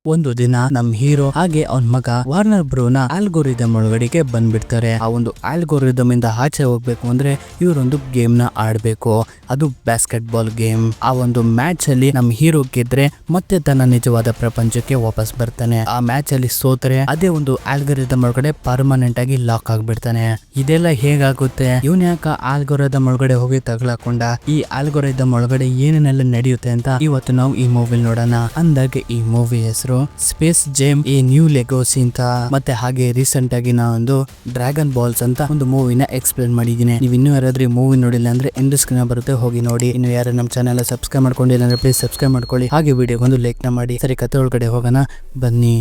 ಒಂದು ದಿನ ನಮ್ ಹೀರೋ ಹಾಗೆ ಅವನ್ ಮಗ ವಾರ್ನರ್ ಬ್ರೋನ ಆಲ್ಗೋರಿದಮ್ ಒಳಗಡೆಗೆ ಬಂದ್ಬಿಡ್ತಾರೆ. ಆ ಒಂದು ಆಲ್ಗೋರಿದಮ್ ಇಂದ ಆಚೆ ಹೋಗ್ಬೇಕು ಅಂದ್ರೆ ಇವರೊಂದು ಗೇಮ್ ನ ಆಡ್ಬೇಕು. ಅದು ಬಾಸ್ಕೆಟ್ ಬಾಲ್ ಗೇಮ್. ಆ ಒಂದು ಮ್ಯಾಚ್ ಅಲ್ಲಿ ನಮ್ ಹೀರೋ ಗೆದ್ರೆ ಮತ್ತೆ ತನ್ನ ನಿಜವಾದ ಪ್ರಪಂಚಕ್ಕೆ ವಾಪಸ್ ಬರ್ತಾನೆ. ಆ ಮ್ಯಾಚ್ ಅಲ್ಲಿ ಸೋತ್ರೆ ಅದೇ ಒಂದು ಆಲ್ಗೋರಿದಮ್ ಒಳಗಡೆ ಪರ್ಮನೆಂಟ್ ಆಗಿ ಲಾಕ್ ಆಗ್ಬಿಡ್ತಾನೆ. ಇದೆಲ್ಲ ಹೇಗಾಗುತ್ತೆ, ಇವನ್ ಯಾಕ ಆಲ್ಗೋರಿದಮ್ ಒಳಗಡೆ ಹೋಗಿ ತಗ್ಲಾಕೊಂಡ, ಈ ಆಲ್ಗೋರಿದಮ್ ಒಳಗಡೆ ಏನೇನೆಲ್ಲ ನಡೆಯುತ್ತೆ ಅಂತ ಇವತ್ತು ನಾವು ಈ ಮೂವಿ ನೋಡೋಣ. ಅಂದಾಗೆ ಈ ಮೂವಿ ಹೆಸರು ಸ್ಪೇಸ್ ಜೇಮ್ ಎ ನ್ಯೂ ಲೆಗೋಸಿ ಅಂತ. ಮತ್ತೆ ಹಾಗೆ ರೀಸೆಂಟ್ ಆಗಿ ನಾವೊಂದು ಡ್ರ್ಯಾಗನ್ ಬಾಲ್ಸ್ ಅಂತ ಒಂದು ಮೂವಿನ ಎಕ್ಸ್ಪ್ಲೇನ್ ಮಾಡಿದೀನಿ. ನೀವು ಇನ್ನೂ ಯಾರಾದ್ರೂ ಈ ಮೂವಿ ನೋಡಿಲ್ಲ ಅಂದ್ರೆ ಎಂಡ್ ಸ್ಕ್ರೀನ್ ಬರುತ್ತೆ, ಹೋಗಿ ನೋಡಿ. ಇನ್ನು ಯಾರು ನಮ್ಮ ಚಾನೆಲ್ ಸಬ್ಸ್ಕ್ರೈಬ್ ಮಾಡ್ಕೊಂಡಿಲ್ಲ ಅಂದ್ರೆ ಪ್ಲೀಸ್ ಸಬ್ಸ್ಕ್ರೈಬ್ ಮಾಡ್ಕೊಳ್ಳಿ. ಹಾಗೆ ವಿಡಿಯೋಗೆ ಒಂದು ಲೈಕ್ ನ ಮಾಡಿ. ಸರಿ, ಕತೆ ಒಳಗಡೆ ಹೋಗೋಣ ಬನ್ನಿ.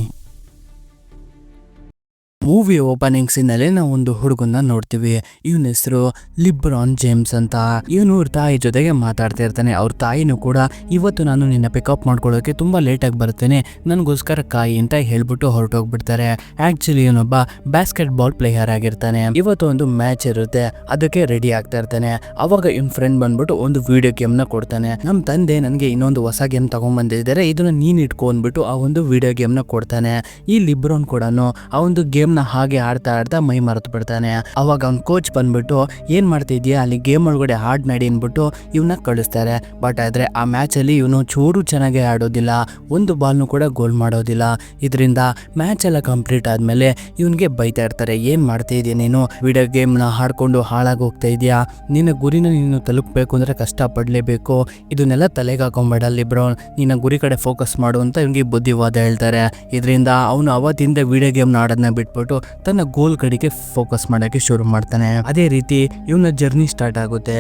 ಮೂವಿ ಓಪನಿಂಗ್ ಸೀನ್ ಅಲ್ಲಿ ನಾವು ಒಂದು ಹುಡುಗನ್ನ ನೋಡ್ತೀವಿ. ಇವನ ಹೆಸರು ಲಿಬ್ರಾನ್ ಜೇಮ್ಸ್ ಅಂತ. ಇವನು ಅವ್ರ ತಾಯಿ ಜೊತೆಗೆ ಮಾತಾಡ್ತಾ ಇರ್ತಾನೆ. ಅವ್ರ ತಾಯಿನೂ ಕೂಡ ಇವತ್ತು ನಾನು ನಿನ್ನ ಪಿಕಪ್ ಮಾಡ್ಕೊಳ್ಳೋಕೆ ತುಂಬಾ ಲೇಟ್ ಆಗಿ ಬರ್ತೇನೆ, ನನಗೋಸ್ಕರ ಕಾಯಿ ಅಂತ ಹೇಳ್ಬಿಟ್ಟು ಹೊರಟೋಗ್ಬಿಡ್ತಾರೆ. ಆಕ್ಚುಲಿ ಇವನೊಬ್ಬ ಬಾಸ್ಕೆಟ್ ಬಾಲ್ ಪ್ಲೇಯರ್ ಆಗಿರ್ತಾನೆ. ಇವತ್ತು ಒಂದು ಮ್ಯಾಚ್ ಇರುತ್ತೆ, ಅದಕ್ಕೆ ರೆಡಿ ಆಗ್ತಾ ಇರ್ತಾನೆ. ಅವಾಗ ಇವನ್ ಫ್ರೆಂಡ್ ಬಂದ್ಬಿಟ್ಟು ಒಂದು ವಿಡಿಯೋ ಗೇಮ್ ನ ಕೊಡ್ತಾನೆ. ನಮ್ ತಂದೆ ನನಗೆ ಇನ್ನೊಂದು ಹೊಸ ಗೇಮ್ ತಗೊಂಡ್ಬಂದಿದ್ದಾರೆ, ಇದನ್ನ ನೀನ್ ಇಟ್ಕೊಂಡ್ಬಿಟ್ಟು ಆ ಒಂದು ವಿಡಿಯೋ ಗೇಮ್ ನ ಕೊಡ್ತಾನೆ. ಈ ಲಿಬ್ರಾನ್ ಕೂಡ ಆ ಒಂದು ಗೇಮ್ ನ ಹಾಗೆ ಆಡ್ತಾ ಆಡ್ತಾ ಮೈ ಮರೆತು ಬಿಡ್ತಾನೆ. ಅವಾಗ ಅವ್ನ ಕೋಚ್ ಬಂದ್ಬಿಟ್ಟು ಏನ್ ಮಾಡ್ತಿದ್ಯಾ, ಅಲ್ಲಿ ಗೇಮ್ ಒಳಗಡೆ ಹಾಡ್ ನಡಿ ಅನ್ಬಿಟ್ಟು ಇವನ್ನ ಕಳಿಸ್ತಾರೆ. ಬಟ್ ಆದ್ರೆ ಆ ಮ್ಯಾಚ್ ಅಲ್ಲಿ ಇವನು ಚೂರು ಚೆನ್ನಾಗಿ ಆಡೋದಿಲ್ಲ, ಒಂದು ಬಾಲ್ನು ಕೂಡ ಗೋಲ್ ಮಾಡೋದಿಲ್ಲ. ಇದರಿಂದ ಮ್ಯಾಚ್ ಎಲ್ಲ ಕಂಪ್ಲೀಟ್ ಆದ್ಮೇಲೆ ಇವನ್ಗೆ ಬೈತಾ ಇರ್ತಾರೆ. ಏನ್ ಮಾಡ್ತಾ ಇದೀಯ ನೀನು, ವಿಡಿಯೋ ಗೇಮ್ ನ ಹಾಡ್ಕೊಂಡು ಹಾಳಾಗಿ ಹೋಗ್ತಾ ಇದೀಯಾ, ನಿನ್ನ ಗುರಿನ ನೀನು ತಲುಪಬೇಕು ಅಂದ್ರೆ ಕಷ್ಟ ಪಡ್ಲೇಬೇಕು, ಇದನ್ನೆಲ್ಲ ತಲೆಗೆ ಹಾಕೊಂಬೇಡ ಲಿಬ್ರಾನ್, ನಿನ್ನ ಗುರಿ ಕಡೆ ಫೋಕಸ್ ಮಾಡು ಅಂತ ಇವನ್ಗೆ ಬುದ್ಧಿವಾದ ಹೇಳ್ತಾರೆ. ಇದರಿಂದ ಅವನು ಅವತ್ತಿಂದ ವಿಡಿಯೋ ಗೇಮ್ ನ ಆಡೋದನ್ನ ಬಿಟ್ಬಿಟ್ಟು ತನ್ನ ಗೋಲ್ ಕಡೆಗೆ ಫೋಕಸ್ ಮಾಡಕ್ಕೆ ಶುರು ಮಾಡ್ತಾನೆ. ಅದೇ ರೀತಿ ಇವನ ಜರ್ನಿ ಸ್ಟಾರ್ಟ್ ಆಗುತ್ತೆ.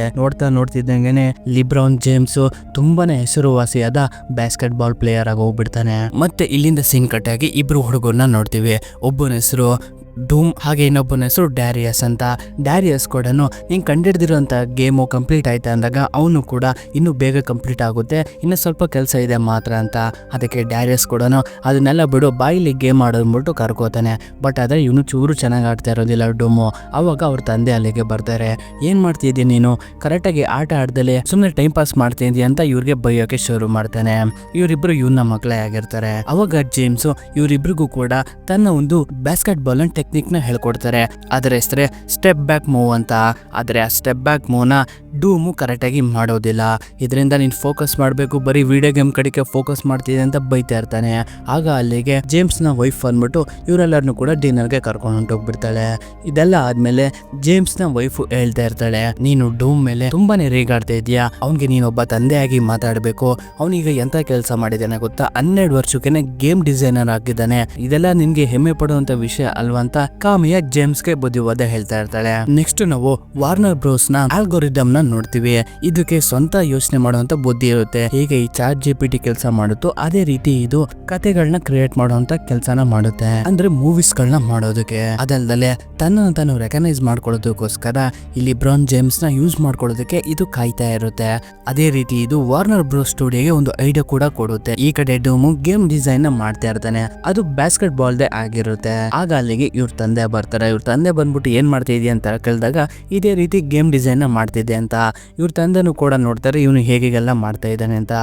ನೋಡ್ತಿದ್ದಂಗೆನೆ ಲಿಬ್ರಾನ್ ಜೇಮ್ಸ್ ತುಂಬಾನೇ ಹೆಸರುವಾಸಿಯಾದ ಬಾಸ್ಕೆಟ್ ಬಾಲ್ ಪ್ಲೇಯರ್ ಆಗಿ ಹೋಗ್ಬಿಡ್ತಾನೆ. ಮತ್ತೆ ಇಲ್ಲಿಂದ ಸೀನ್ ಕಟ್ ಆಗಿ ಇಬ್ರು ಹುಡುಗರನ್ನ ನೋಡ್ತೀವಿ. ಒಬ್ಬನ ಹೆಸರು ಡೂಮ್, ಹಾಗೆ ಇನ್ನೊಬ್ಬನ ಹೆಸರು ಡ್ಯಾರಿಯಸ್ ಅಂತ. ಡ್ಯಾರಿಯಸ್ ಕೂಡ ನೀನ್ ಕಂಡಿಡ್ದಿರೋಂಥ ಗೇಮು ಕಂಪ್ಲೀಟ್ ಆಯ್ತಾ ಅಂದಾಗ ಅವನು ಕೂಡ ಇನ್ನೂ ಬೇಗ ಕಂಪ್ಲೀಟ್ ಆಗುತ್ತೆ, ಇನ್ನು ಸ್ವಲ್ಪ ಕೆಲಸ ಇದೆ ಮಾತ್ರ ಅಂತ. ಅದಕ್ಕೆ ಡ್ಯಾರಿಯಸ್ ಕೂಡ ಅದನ್ನೆಲ್ಲ ಬಿಡು, ಬಾಯಿಲಿ ಗೇಮ್ ಆಡೋದ್ಬಿಟ್ಟು ಕರ್ಕೋತಾನೆ. ಬಟ್ ಆದರೆ ಇವನು ಚೂರು ಚೆನ್ನಾಗಿ ಆಡ್ತಾ ಇರೋದಿಲ್ಲ ಡೂಮು. ಅವಾಗ ಅವ್ರ ತಂದೆ ಅಲ್ಲಿಗೆ ಬರ್ತಾರೆ. ಏನ್ ಮಾಡ್ತಿದ್ಯಾ ನೀನು, ಕರೆಕ್ಟಾಗಿ ಆಟ ಆಡ್ದಲೆ ಸುಮ್ಮನೆ ಟೈಮ್ ಪಾಸ್ ಮಾಡ್ತಿದ್ಯಾ ಅಂತ ಇವ್ರಿಗೆ ಬೈಯೋಕೆ ಶುರು ಮಾಡ್ತಾನೆ. ಇವರಿಬ್ರು ಇವನ ಮಕ್ಕಳೇ ಆಗಿರ್ತಾರೆ. ಅವಾಗ ಜೇಮ್ಸ್ ಇವರಿಬ್ರಿಗೂ ಕೂಡ ತನ್ನ ಒಂದು ಬಾಸ್ಕೆಟ್ ಬಾಲ್ ಟೆಕ್ನಿಕ್ ನ ಹೇಳ್ಕೊಡ್ತಾರೆ. ಅದರ ಹೆಸರೇ ಸ್ಟೆಪ್ ಬ್ಯಾಕ್ ಮೂವ್ ಅಂತ. ಆದ್ರೆ ಆ ಸ್ಟೆಪ್ ಬ್ಯಾಕ್ ಮೂವ್ ನ ಡೂಮು ಕರೆಕ್ಟ್ ಆಗಿ ಮಾಡೋದಿಲ್ಲ. ಇದರಿಂದ ನೀನ್ ಫೋಕಸ್ ಮಾಡ್ಬೇಕು, ಬರೀ ವಿಡಿಯೋ ಗೇಮ್ ಕಡೆಗೆ ಫೋಕಸ್ ಮಾಡ್ತಿದೆ ಅಂತ ಬೈತಾ ಇರ್ತಾನೆ. ಆಗ ಅಲ್ಲಿಗೆ ಜೇಮ್ಸ್ ನ ವೈಫ್ ಅಂದ್ಬಿಟ್ಟು ಇವರೆಲ್ಲರನ್ನು ಕೂಡ ಡಿನ್ನರ್ಗೆ ಕರ್ಕೊಂಡು ಹೊಂಟೋಗ್ಬಿಡ್ತಾಳೆ. ಇದೆಲ್ಲ ಆದ್ಮೇಲೆ ಜೇಮ್ಸ್ ನ ವೈಫ್ ಹೇಳ್ತಾ ಇರ್ತಾಳೆ, ನೀನು ಡೂಮ್ ಮೇಲೆ ತುಂಬಾನೇ ರೇಗಾಡ್ತಾ ಇದೀಯಾ, ಅವ್ನಿಗೆ ನೀನೊಬ್ಬ ತಂದೆಯಾಗಿ ಮಾತಾಡ್ಬೇಕು, ಅವನೀಗ ಎಂತ ಕೆಲಸ ಮಾಡಿದಾನೆ ಗೊತ್ತಾ, 12 ವರ್ಷಕ್ಕೆ ಗೇಮ್ ಡಿಸೈನರ್ ಆಗಿದ್ದಾನೆ, ಇದೆಲ್ಲ ನಿನ್ಗೆ ಹೆಮ್ಮೆ ಪಡುವಂತ ವಿಷಯ ಅಲ್ವಾ ಅಂತ ಕಾಮಿಯ ಜೇಮ್ಸ್ಗೆ ಬುದ್ಧಿವಾದ ಹೇಳ್ತಾ ಇರ್ತಾಳೆ. ನೆಕ್ಸ್ಟ್ ನಾವು ವಾರ್ನರ್ ಬ್ರೋಸ್ ನ ಆಲ್ಗೋರಿದಮ್ ನ ನೋಡ್ತೀವಿ. ಇದಕ್ಕೆ ಸ್ವಂತ ಯೋಚನೆ ಮಾಡುವಂತ ಬುದ್ಧಿ ಇರುತ್ತೆ. ಹೀಗೆ ಈ ಚಾಟ್ ಜಿಪಿಟಿ ಕೆಲಸ ಮಾಡುತ್ತೋ ಅದೇ ರೀತಿ ಇದು ಕತೆಗಳನ್ನ ಕ್ರಿಯೇಟ್ ಮಾಡುವಂತ ಕೆಲಸನ ಮಾಡುತ್ತೆ, ಅಂದ್ರೆ ಮೂವೀಸ್ ಗಳನ್ನ ಮಾಡೋದಕ್ಕೆ. ಅದಲ್ದಲೆ ತನ್ನನ್ನು ತಾನು ರೆಕಗ್ನೈಸ್ ಮಾಡ್ಕೊಳ್ಳೋದಕ್ಕೋಸ್ಕರ ಇಲ್ಲಿ ಬ್ರಾನ್ ಜೇಮ್ಸ್ ನ ಯೂಸ್ ಮಾಡ್ಕೊಳ್ಳೋದಕ್ಕೆ ಇದು ಕಾಯ್ತಾ ಇರುತ್ತೆ. ಅದೇ ರೀತಿ ಇದು ವಾರ್ನರ್ ಬ್ರೋಸ್ ಸ್ಟುಡಿಯೋಗೆ ಒಂದು ಐಡಿಯಾ ಕೂಡ ಕೊಡುತ್ತೆ. ಈ ಕಡೆ ಡೂಮು ಗೇಮ್ ಡಿಸೈನ್ ನ ಮಾಡ್ತಾ ಇರ್ತಾನೆ, ಅದು ಬಾಸ್ಕೆಟ್ ಬಾಲ್ ದೇ ಆಗಿರುತ್ತೆ. ಆಗ ಅಲ್ಲಿಗೆ ಇವ್ರ ತಂದೆ ಬರ್ತಾರೆ. ಇವ್ರ ತಂದೆ ಬಂದ್ಬಿಟ್ಟು ಏನ್ ಮಾಡ್ತಾ ಇದೀಯ ಅಂತ ಕೇಳಿದಾಗ ಇದೇ ರೀತಿ ಗೇಮ್ ಡಿಸೈನ್ ನ ಮಾಡ್ತಿದ್ದೆ ಅಂತ. ಇವ್ರ ತಂದೆನೂ ಕೂಡ ನೋಡ್ತಾರೆ ಇವನು ಹೇಗೆಲ್ಲ ಮಾಡ್ತಾ ಇದ್ದಾನೆ ಅಂತ.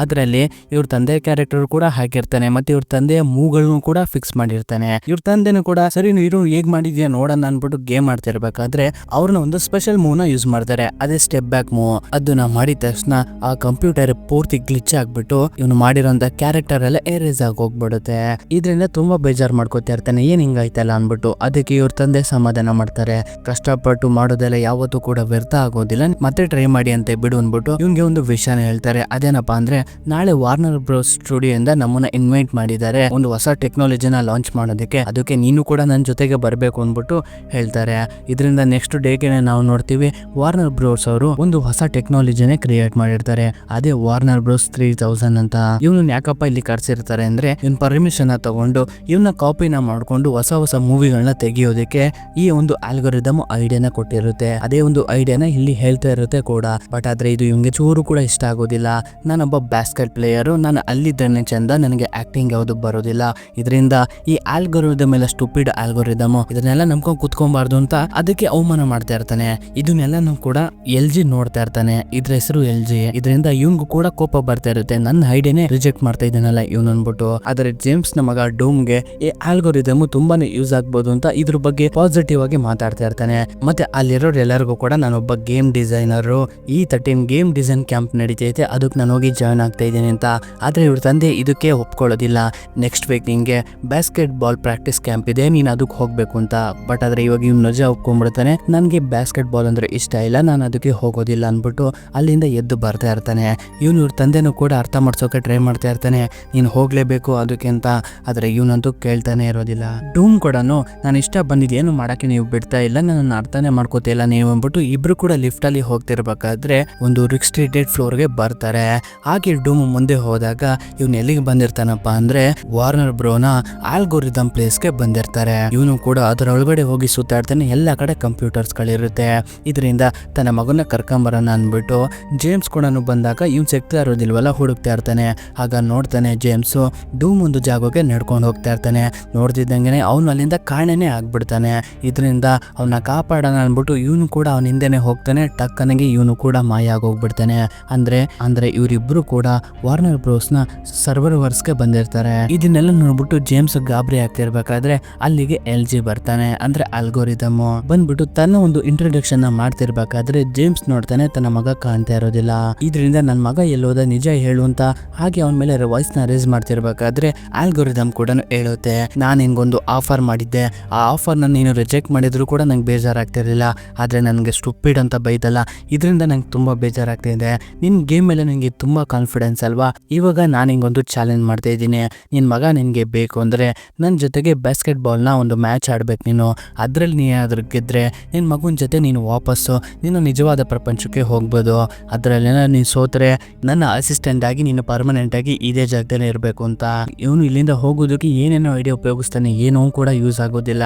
ಅದ್ರಲ್ಲಿ ಇವ್ರ ತಂದೆ ಕ್ಯಾರೆಕ್ಟರ್ ಕೂಡ ಹಾಕಿರ್ತಾನೆ, ಮತ್ತೆ ಇವ್ರ ತಂದೆಯ ಮೂಗಳನ್ನು ಕೂಡ ಫಿಕ್ಸ್ ಮಾಡಿರ್ತಾನೆ. ಇವ್ರ ತಂದೆನೂ ಕೂಡ ಸರಿ ಇರು ಹೇಗ್ ಮಾಡಿದ್ಯಾ ನೋಡೋಣ ಅನ್ಬಿಟ್ಟು ಗೇಮ್ ಮಾಡ್ತಿರ್ಬೇಕಾದ್ರೆ ಅವ್ರನ್ನ ಒಂದು ಸ್ಪೆಷಲ್ ಮೂವ್ ನ ಯೂಸ್ ಮಾಡ್ತಾರೆ, ಅದೇ ಸ್ಟೆಪ್ ಬ್ಯಾಕ್ ಮೂವ್. ಅದನ್ನ ಮಾಡಿದ ತಕ್ಷಣ ಆ ಕಂಪ್ಯೂಟರ್ ಪೂರ್ತಿ ಗ್ಲಿಚ್ ಆಗ್ಬಿಟ್ಟು ಇವನು ಮಾಡಿರೋಂತ ಕ್ಯಾರೆಕ್ಟರ್ ಎಲ್ಲ ಎರೇಸ್ ಆಗಿ ಹೋಗ್ಬಿಡುತ್ತೆ. ಇದರಿಂದ ತುಂಬಾ ಬೇಜಾರ್ ಮಾಡ್ಕೋತಾ ಇರ್ತಾನೆ, ಏನ್ ಹಿಂಗಾಯ್ತಲ್ಲ ಅನ್ಬಿಟ್ಟು. ಅದಕ್ಕೆ ಇವ್ರ ತಂದೆ ಸಮಾಧಾನ ಮಾಡ್ತಾರೆ, ಕಷ್ಟಪಟ್ಟು ಮಾಡೋದೆಲ್ಲ ಯಾವತ್ತೂ ಕೂಡ ವ್ಯರ್ಥ ಆಗೋದಿಲ್ಲ, ಮತ್ತೆ ಟ್ರೈ ಮಾಡಿ ಅಂತ ಬಿಡು ಅನ್ಬಿಟ್ಟು ಇವ್ಗೆ ಒಂದು ವಿಷಯನ ಹೇಳ್ತಾರೆ. ಅದೇನಪ್ಪಾ ಅಂದ್ರೆ ನಾಳೆ ವಾರ್ನರ್ ಬ್ರೋಸ್ ಸ್ಟುಡಿಯೋ ಇಂದ ನಮ್ಮನ್ನ ಇನ್ವೈಟ್ ಮಾಡಿದ್ದಾರೆ ಒಂದು ಹೊಸ ಟೆಕ್ನಾಲಜಿನ ಲಾಂಚ್ ಮಾಡೋದಕ್ಕೆ, ಅದಕ್ಕೆ ನೀನು ಕೂಡ ನನ್ನ ಜೊತೆಗೆ ಬರ್ಬೇಕು ಅನ್ಬಿಟ್ಟು ಹೇಳ್ತಾರೆ. ಇದರಿಂದ ನೆಕ್ಸ್ಟ್ ಡೇಗೆ ನಾವು ನೋಡ್ತೀವಿ ವಾರ್ನರ್ ಬ್ರೋಸ್ ಅವರು ಒಂದು ಹೊಸ ಟೆಕ್ನಾಲಜಿನೇ ಕ್ರಿಯೇಟ್ ಮಾಡಿರ್ತಾರೆ, ಅದೇ ವಾರ್ನರ್ ಬ್ರೋಸ್ 3000 ಅಂತ. ಇವನು ಯಾಕಪ್ಪ ಇಲ್ಲಿ ಕರ್ಸಿರ್ತಾರೆ ಅಂದ್ರೆ ಇವನ್ ಪರ್ಮಿಷನ್ ತಗೊಂಡು ಇವನ್ನ ಕಾಪಿನ ಮಾಡ್ಕೊಂಡು ಹೊಸ ಹೊಸ ಮೂವಿಗಳನ್ನ ತೆಗೆಯೋದಕ್ಕೆ ಈ ಒಂದು ಆಲ್ಗೊರಿದಮ್ ಐಡಿಯಾನ ಕೊಟ್ಟಿರುತ್ತೆ. ಅದೇ ಒಂದು ಐಡಿಯಾನ ಇಲ್ಲಿ ಹೇಳ್ತಾ ಇರುತ್ತೆ ಕೂಡ. ಬಟ್ ಆದ್ರೆ ಇದು ಇವ್ಗೆ ಚೂರು ಕೂಡ ಇಷ್ಟ ಆಗೋದಿಲ್ಲ. ನಾನೊಬ್ಬ ಬ್ಯಾಸ್ಕೆಟ್ ಪ್ಲೇಯರು, ನಾನು ಅಲ್ಲಿದ್ದೇನೆ ಚಂದ, ನನಗೆ ಆಕ್ಟಿಂಗ್ ಯಾವುದು ಬರೋದಿಲ್ಲ. ಇದರಿಂದ ಈ ಆಲ್ಗೊರಿದಮ್ ಎಲ್ಲ ಸ್ಟುಪಿಡ್ ಆಲ್ಗೊರಿದಮ್, ಇದನ್ನೆಲ್ಲ ನಂಬ್ಕೊಂಡು ಕುತ್ಕೊಬಾರ್ದು ಅಂತ ಅದಕ್ಕೆ ಅವಮಾನ ಮಾಡ್ತಾ ಇರ್ತಾನೆ. ಇದನ್ನೆಲ್ಲನೂ ಕೂಡ LG ನೋಡ್ತಾ ಇರ್ತಾನೆ. ಇದ್ರ ಹೆಸರು LG. ಇದರಿಂದ ಇವ್ನಿಗೂ ಕೂಡ ಕೋಪ ಬರ್ತಾ ಇರುತ್ತೆ, ನನ್ನ ಐಡಿಯಾನೇ ರಿಜೆಕ್ಟ್ ಮಾಡ್ತಾ ಇದ್ದಾನಲ್ಲ ಇವನು ಅನ್ಬಿಟ್ಟು. ಆದ್ರೆ ಜೇಮ್ಸ್ ನ ಮಗ ಡೂಮ್ಗೆ ಈ ಆಲ್ಗೊರಿದಮ್ ತುಂಬಾನೇ ಯೂಸ್ ಆಗ್ಬೋದು ಅಂತ ಇದ್ರ ಬಗ್ಗೆ ಪಾಸಿಟಿವ್ ಆಗಿ ಮಾತಾಡ್ತಾ ಇರ್ತಾನೆ. ಮತ್ತೆ ಅಲ್ಲಿರೋರು ಎಲ್ಲರಿಗೂ ಕೂಡ ನಾನೊಬ್ಬ game designer, E13 game design camp ನಡೀತೈತೆ, ಅದಕ್ಕೆ ನಾನು ಹೋಗಿ ಜಾಯ್ನ್ ಆಗ್ತಾ ಇದ್ದೀನಿ ಅಂತ. ಆದ್ರೆ ಇವ್ರ ತಂದೆ ಇದಕ್ಕೆ ಒಪ್ಕೊಳ್ಳೋದಿಲ್ಲ. ನೆಕ್ಸ್ಟ್ ವೀಕ್ ನಿಂಗೆ ಬ್ಯಾಸ್ಕೆಟ್ ಬಾಲ್ ಪ್ರಾಕ್ಟೀಸ್ ಕ್ಯಾಂಪ್ ಇದೆ, ನೀನ್ ಅದಕ್ಕೆ ಹೋಗ್ಬೇಕು ಅಂತ. ಬಟ್ ಆದ್ರೆ ಇವಾಗ ಇವ್ನು ನಿಜ ಒಪ್ಕೊಂಡ್ಬಿಡ್ತಾನೆ, ನನ್ಗೆ ಬ್ಯಾಸ್ಕೆಟ್ ಬಾಲ್ ಅಂದ್ರೆ ಇಷ್ಟ ಇಲ್ಲ, ನಾನು ಅದಕ್ಕೆ ಹೋಗೋದಿಲ್ಲ ಅನ್ಬಿಟ್ಟು ಅಲ್ಲಿಂದ ಎದ್ದು ಬರ್ತಾ ಇರ್ತಾನೆ. ಇವ್ರ ತಂದೆನೂ ಕೂಡ ಅರ್ಥ ಮಾಡ್ಸೋಕೆ ಟ್ರೈ ಮಾಡ್ತಾ ಇರ್ತಾನೆ, ನೀನು ಹೋಗ್ಲೇಬೇಕು ಅದಕ್ಕೆ ಅಂತ. ಆದ್ರೆ ಇವನಂತೂ ಕೇಳ್ತಾನೆ ಇರೋದಿಲ್ಲ. ಡೂಮ್ ಕೂಡ ನಾನು ಇಷ್ಟ ಬಂದಿದ್ದೇನು ಮಾಡಕ್ಕೆ ನೀವು ಬಿಡ್ತಾ ಇಲ್ಲ, ನನ್ನ ಅರ್ಥನೇ ಮಾಡ್ಕೋತಾ ಇಲ್ಲ ನೀವು ಅಂದ್ಬಿಟ್ಟು ಇಬ್ರು ಕೂಡ ಲಿಫ್ಟ್ ಅಲ್ಲಿ ಹೋಗ್ತಿರ್ಬೇಕಾದ್ರೆ ಒಂದು ರಿಸ್ಟ್ರಿಕ್ಟೆಡ್ ಫ್ಲೋರ್ಗೆ ಬರ್ತಾರೆ. ಹಾಗೆ ಡೂಮ್ ಮುಂದೆ ಹೋದಾಗ ಇವ್ನು ಎಲ್ಲಿಗೆ ಬಂದಿರ್ತಾನಪ್ಪ ಅಂದ್ರೆ ವಾರ್ನರ್ ಬ್ರೋನ ಆಲ್ಗೊರಿದಮ್ ಪ್ಲೇಸ್ಗೆ ಬಂದಿರ್ತಾರೆ. ಇವನು ಕೂಡ ಅದರ ಒಳಗಡೆ ಹೋಗಿ ಸುತ್ತಾಡ್ತಾನೆ. ಎಲ್ಲ ಕಡೆ ಕಂಪ್ಯೂಟರ್ಸ್ ಗಳಿರುತ್ತೆ. ಇದರಿಂದ ತನ್ನ ಮಗನ ಕರ್ಕೊಂಬರೋಣ ಅಂದ್ಬಿಟ್ಟು ಜೇಮ್ಸ್ ಕೂಡ ಬಂದಾಗ ಇವ್ನು ಸಿಗ್ತಾ ಇರೋದಿಲ್ವಲ್ಲ, ಹುಡುಕ್ತಾ ಇರ್ತಾನೆ. ಆಗ ನೋಡ್ತಾನೆ ಜೇಮ್ಸ್ ಡೂಮ್ ಒಂದು ಜಾಗಕ್ಕೆ ನಡ್ಕೊಂಡು ಹೋಗ್ತಾ ಇರ್ತಾನೆ. ನೋಡ್ತಿದ್ದಂಗೆ ಅವನು ಅಲ್ಲಿಂದ ಕಾಣೆನೇ ಆಗ್ಬಿಡ್ತಾನೆ. ಇದರಿಂದ ಅವನ್ನ ಕಾಪಾಡೋಣ ಅಂದ್ಬಿಟ್ಟು ಇವನು ಕೂಡ ಅವನ ಹಿಂದೆನೆ ಹೋಗ್ತಾನೆ. ಟಕ್ಕನಿಗೆ ಇವನು ಕೂಡ ಮಾಯ ಆಗೋಗ್ಬಿಡ್ತಾನೆ. ಅಂದ್ರೆ ಇವರಿಬ್ರು ಕೂಡ ವಾರ್ನರ್ ಬ್ರೋಸ್ ನ ಸರ್ವರ್ವರ್ಸ್ಗೆ ಬಂದಿರ್ತಾರೆ. ಇದನ್ನೆಲ್ಲ ನೋಡ್ಬಿಟ್ಟು ಜೇಮ್ಸ್ ಗಾಬರಿ ಆಗ್ತಿರ್ಬೇಕಾದ್ರೆ ಅಲ್ಲಿಗೆ LG ಬರ್ತಾನೆ, ಅಂದ್ರೆ ಅಲ್ಗೋರಿದಮ್ ಬಂದ್ಬಿಟ್ಟು ತನ್ನ ಒಂದು ಇಂಟ್ರೊಡಕ್ಷನ್ ಮಾಡ್ತಿರ್ಬೇಕಾದ್ರೆ ಜೇಮ್ಸ್ ನೋಡ್ತಾನೆ ತನ್ನ ಮಗ ಕಾಣ್ತಾ ಇರೋದಿಲ್ಲ. ಇದರಿಂದ ನನ್ನ ಮಗ ಎಲ್ಲೋದ ನಿಜ ಹೇಳುವಂತ ಹಾಗೆ ಅವನ ಮೇಲೆ ವಾಯ್ಸ್ ನ ರೇಸ್ ಮಾಡ್ತಿರ್ಬೇಕಾದ್ರೆ ಆಲ್ಗೊರಿದಮ್ ಕೂಡ ಹೇಳುತ್ತೆ, ನಾನು ನಿನ್ಗೊಂದು ಆಫರ್ ಮಾಡಿದ್ದೆ, ಆ ಆಫರ್ ನೀನು ರಿಜೆಕ್ಟ್ ಮಾಡಿದ್ರು ಕೂಡ ನಂಗೆ ಬೇಜಾರಾಗ್ತಿರ್ಲಿಲ್ಲ, ಆದ್ರೆ ನನಗೆ ಸ್ಟುಪಿಡ್ ಅಂತ ಬೈದಲ್ಲ, ಇದರಿಂದ ನಂಗೆ ತುಂಬಾ ಬೇಜಾರಾಗ್ತಿದೆ. ನಿನ್ ಗೇಮ್ ಮೇಲೆ ನನಗೆ ತುಂಬಾ ಕಾನ್ಫಿಡೆನ್ಸ್ ಅಲ್ವಾ, ಇವಾಗ ನಾನು ಹಿಂಗೊಂದು ಚಾಲೆಂಜ್ ಮಾಡ್ತಾ ಇದ್ದೀನಿ. ನಿನ್ ಮಗ ನಿನ್ಗೆ ಬೇಕು ಅಂದ್ರೆ ನನ್ನ ಜೊತೆಗೆ ಬಾಸ್ಕೆಟ್ ಬಾಲ್ ನ ಒಂದು ಮ್ಯಾಚ್ ಆಡ್ಬೇಕು ನೀನು. ಅದ್ರಲ್ಲಿ ನೀ ಅದ್ರ ಗೆದ್ರೆ ನಿನ್ ಮಗನ ಜೊತೆ ನೀನು ವಾಪಸ್ಸು ನೀನು ನಿಜವಾದ ಪ್ರಪಂಚಕ್ಕೆ ಹೋಗ್ಬೋದು. ಅದ್ರಲ್ಲೆಲ್ಲ ನೀನು ಸೋತ್ರೆ ನನ್ನ ಅಸಿಸ್ಟೆಂಟ್ ಆಗಿ ನೀನು ಪರ್ಮನೆಂಟ್ ಆಗಿ ಇದೇ ಜಾಗದಲ್ಲೇ ಇರಬೇಕು ಅಂತ. ಇವನು ಇಲ್ಲಿಂದ ಹೋಗೋದಕ್ಕೆ ಏನೇನೋ ಐಡಿಯಾ ಉಪಯೋಗಿಸ್ತಾನೆ, ಏನೋ ಕೂಡ ಯೂಸ್ ಆಗೋದಿಲ್ಲ.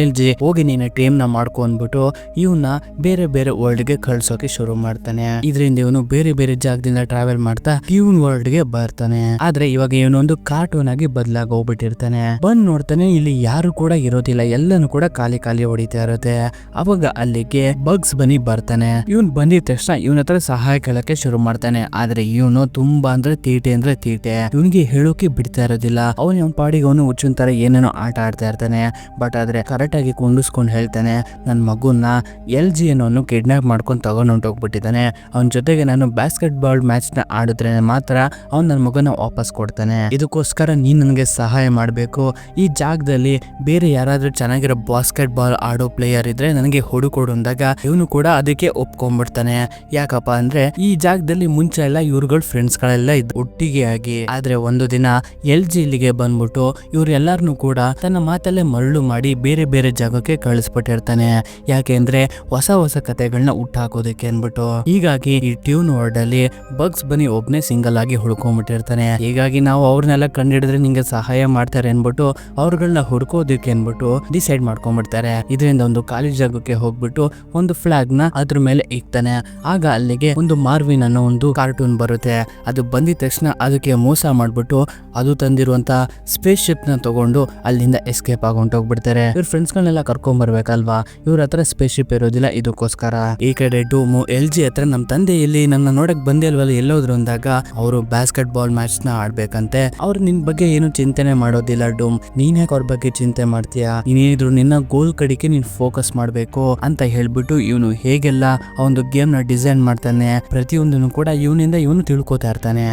LG ಹೋಗಿ ನೀನು ಟೀಮ್ ನ ಮಾಡ್ಕೊ ಅಂದ್ಬಿಟ್ಟು ಇವನ್ನ ಬೇರೆ ಬೇರೆ ವರ್ಲ್ಡ್ ಗೆ ಕಳ್ಸೋಕೆ ಶುರು ಮಾಡ್ತಾನೆ. ಇದರಿಂದ ಇವನು ಬೇರೆ ಬೇರೆ ಜಾಗದಿಂದ ಟ್ರಾವೆಲ್ ಮಾಡ್ತಾ ಟ್ಯೂನ್ ವರ್ಲ್ಡ್ ಗೆ ಬರ್ತಾನೆ. ಆದ್ರೆ ಇವಾಗ ಇವನೊಂದು ಕಾರ್ಟೂನ್ ಆಗಿ ಬದಲಾಗಿ ಹೋಗ್ಬಿಟ್ಟಿರ್ತಾನೆ. ಬಂದ್ ನೋಡ್ತಾನೆ ಇಲ್ಲಿ ಯಾರು ಕೂಡ ಇರೋದಿಲ್ಲ, ಎಲ್ಲಾನು ಕೂಡ ಖಾಲಿ ಖಾಲಿ ಹೊಡಿತಾ ಇರುತ್ತೆ. ಅವಾಗ ಅಲ್ಲಿಗೆ ಬಗ್ಸ್ ಬನ್ನಿ ಬರ್ತಾನೆ. ಇವನ್ ಬಂದಿದ ತಕ್ಷಣ ಇವನ ಹತ್ರ ಸಹಾಯ ಕೇಳಕ್ಕೆ ಶುರು ಮಾಡ್ತಾನೆ. ಆದ್ರೆ ಇವನು ತುಂಬಾ ಅಂದ್ರೆ ತೀಟೆ ಇವನ್ಗೆ ಹೇಳೋಕೆ ಬಿಡ್ತಾ ಇರೋದಿಲ್ಲ. ಅವನ ಪಾಡಿಗೆ ಅವನು ಹುಚ್ಚಿನ ತರ ಏನೇನೋ ಆಟ ಆಡ್ತಾ ಇರ್ತಾನೆ. ಬಟ್ ಆದ್ರೆ ಕರೆಕ್ಟ್ ಆಗಿ ಕುಂಡಿಸ್ಕೊಂಡು ಹೇಳ್ತಾನೆ, ನನ್ನ ಮಗುನ LG ಅನ್ನೋನು ಕಿಡ್ನಾಪ್ ಮಾಡ್ಕೊಂಡು ತಗೊಂಡು ಹೊಂಟೋಗ್ಬಿಟ್ಟಿದ್ದಾನೆ. ಅವನ ಜೊತೆಗೆ ನಾನು ಬ್ಯಾಸ್ಕೆಟ್ ಬಾಲ್ ಮ್ಯಾಚ್ ನ ಆಡಿದ್ರೆ ಮಾತ್ರ ಅವ್ನು ನನ್ನ ಮಗನ ವಾಪಸ್ ಕೊಡ್ತಾನೆ. ಇದಕ್ಕೋಸ್ಕರ ನೀನ್ ನನಗೆ ಸಹಾಯ ಮಾಡಬೇಕು. ಈ ಜಾಗದಲ್ಲಿ ಬೇರೆ ಯಾರಾದ್ರೂ ಚೆನ್ನಾಗಿರೋ ಬಾಸ್ಕೆಟ್ ಬಾಲ್ ಆಡೋ ಪ್ಲೇಯರ್ ಇದ್ರೆ ನನಗೆ ಹುಡುಕೊಡು ಅಂದಾಗ ಇವನು ಕೂಡ ಅದಕ್ಕೆ ಒಪ್ಕೊಂಡ್ಬಿಡ್ತಾನೆ. ಯಾಕಪ್ಪ ಅಂದ್ರೆ ಈ ಜಾಗದಲ್ಲಿ ಮುಂಚೆ ಎಲ್ಲ ಇವ್ರುಗಳ ಫ್ರೆಂಡ್ಸ್ ಗಳೆಲ್ಲ ಒಟ್ಟಿಗೆ ಆಗಿ. ಆದ್ರೆ ಒಂದು ದಿನ LG ಇಲ್ಲಿಗೆ ಬಂದ್ಬಿಟ್ಟು ಇವ್ರೆಲ್ಲಾರನು ಕೂಡ ತನ್ನ ಮಾತಲ್ಲೇ ಮರಳು ಮಾಡಿ ಬೇರೆ ಬೇರೆ ಜಾಗಕ್ಕೆ ಕಳಿಸ್ಬಿಟ್ಟಿರ್ತಾನೆ. ಯಾಕೆಂದ್ರೆ ಹೊಸ ಹೊಸ ಕತೆಗಳನ್ನ ಹುಟ್ಟಾಕೋದಕ್ಕೆ ಅನ್ಬಿಟ್ಟು. ಹೀಗಾಗಿ ಈ ಟ್ಯೂನ್ ವರ್ಲ್ಡ್ ಅಲ್ಲಿ ಬಗ್ಸ್ ಬನ್ನಿ ಒಬ್ನೇ ಸಿಂಗಲ್ ಆಗಿ ಹುಡ್ಕೊಂಡ್ಬಿಟ್ಟಿರ್ತಾನೆ. ಹೀಗಾಗಿ ನಾವು ಅವ್ರನ್ನೆಲ್ಲ ಕಂಡಿಡಿದ್ರೆ ನಿಂಗೆ ಸಹಾಯ ಮಾಡ್ತಾರೆ ಅನ್ಬಿಟ್ಟು ಅವ್ರಗಳನ್ನ ಹುಡ್ಕೋದಕ್ಕೆ ಅನ್ಬಿಟ್ಟು ಡಿಸೈಡ್ ಮಾಡ್ಕೊಂಡ್ಬಿಡ್ತಾರೆ. ಇದರಿಂದ ಒಂದು ಖಾಲಿ ಜಾಗಕ್ಕೆ ಹೋಗ್ಬಿಟ್ಟು ಒಂದು ಫ್ಲಾಗ್ ನ ಅದ್ರ ಮೇಲೆ ಇಕ್ತಾನೆ. ಆಗ ಅಲ್ಲಿಗೆ ಒಂದು ಮಾರ್ವಿನ್ ಅನ್ನೋ ಒಂದು ಕಾರ್ಟೂನ್ ಬರುತ್ತೆ. ಅದು ಬಂದಿದ ತಕ್ಷಣ ಅದಕ್ಕೆ ಮೋಸ ಮಾಡ್ಬಿಟ್ಟು ಅದು ತಂದಿರುವಂತ ಸ್ಪೇಸ್ ಶಿಪ್ ನ ತಗೊಂಡು ಅಲ್ಲಿಂದ ಎಸ್ಕೇಪ್ ಆಗಿ ಹೊಂಟೋಗ್ಬಿಡ್ತಾರೆ. ಇವ್ರ ಫ್ರೆಂಡ್ಸ್ ಗಳನ್ನೆಲ್ಲ ಕರ್ಕೊಂಡ್ ಬರ್ಬೇಕಲ್ವಾ, ಇವ್ರ ಹತ್ರ ಸ್ಪೇಸ್ ಶಿಪ್ ಇರೋದಿಲ್ಲ. ಇದಕ್ಕೋಸ್ಕರ ಈ ಕಡೆ ಡೂಮು LG ಹತ್ರ ನಮ್ಮ ತಂದೆ ಇಲ್ಲಿ ನನ್ನ ನೋಡಕ್ ಬಂದೇ ಅಲ್ವಲ್ಲ ಎಲ್ಲೋದ್ರು ಅಂದಾಗ ಅವರು ಬ್ಯಾಸ್ಕೆಟ್ ಬಾಲ್ ಮ್ಯಾಚ್ ನ ಆಡ್ಬೇಕಂತೆ. ಅವ್ರು ನಿನ್ ಬಗ್ಗೆ ಏನು ಚಿಂತನೆ ಮಾಡೋದಿಲ್ಲ ಡೂಮ್, ನೀನ್ ಯಾಕೆ ಅವ್ರ ಬಗ್ಗೆ ಚಿಂತೆ ಮಾಡ್ತೀಯಾ, ನೀನೇನಿದ್ರು ನಿನ್ನ ಗೋಲ್ ಕಡೆಗೆ ನೀನ್ ಫೋಕಸ್ ಮಾಡ್ಬೇಕು ಅಂತ ಹೇಳ್ಬಿಟ್ಟು ಇವನು ಹೇಗೆಲ್ಲ ಒಂದು ಗೇಮ್ ನ ಡಿಸೈನ್ ಮಾಡ್ತಾನೆ, ಪ್ರತಿಯೊಂದನ್ನು ಕೂಡ ಇವನಿಂದ ಇವನು ತಿಳ್ಕೊತಾ ಇರ್ತಾನೆ.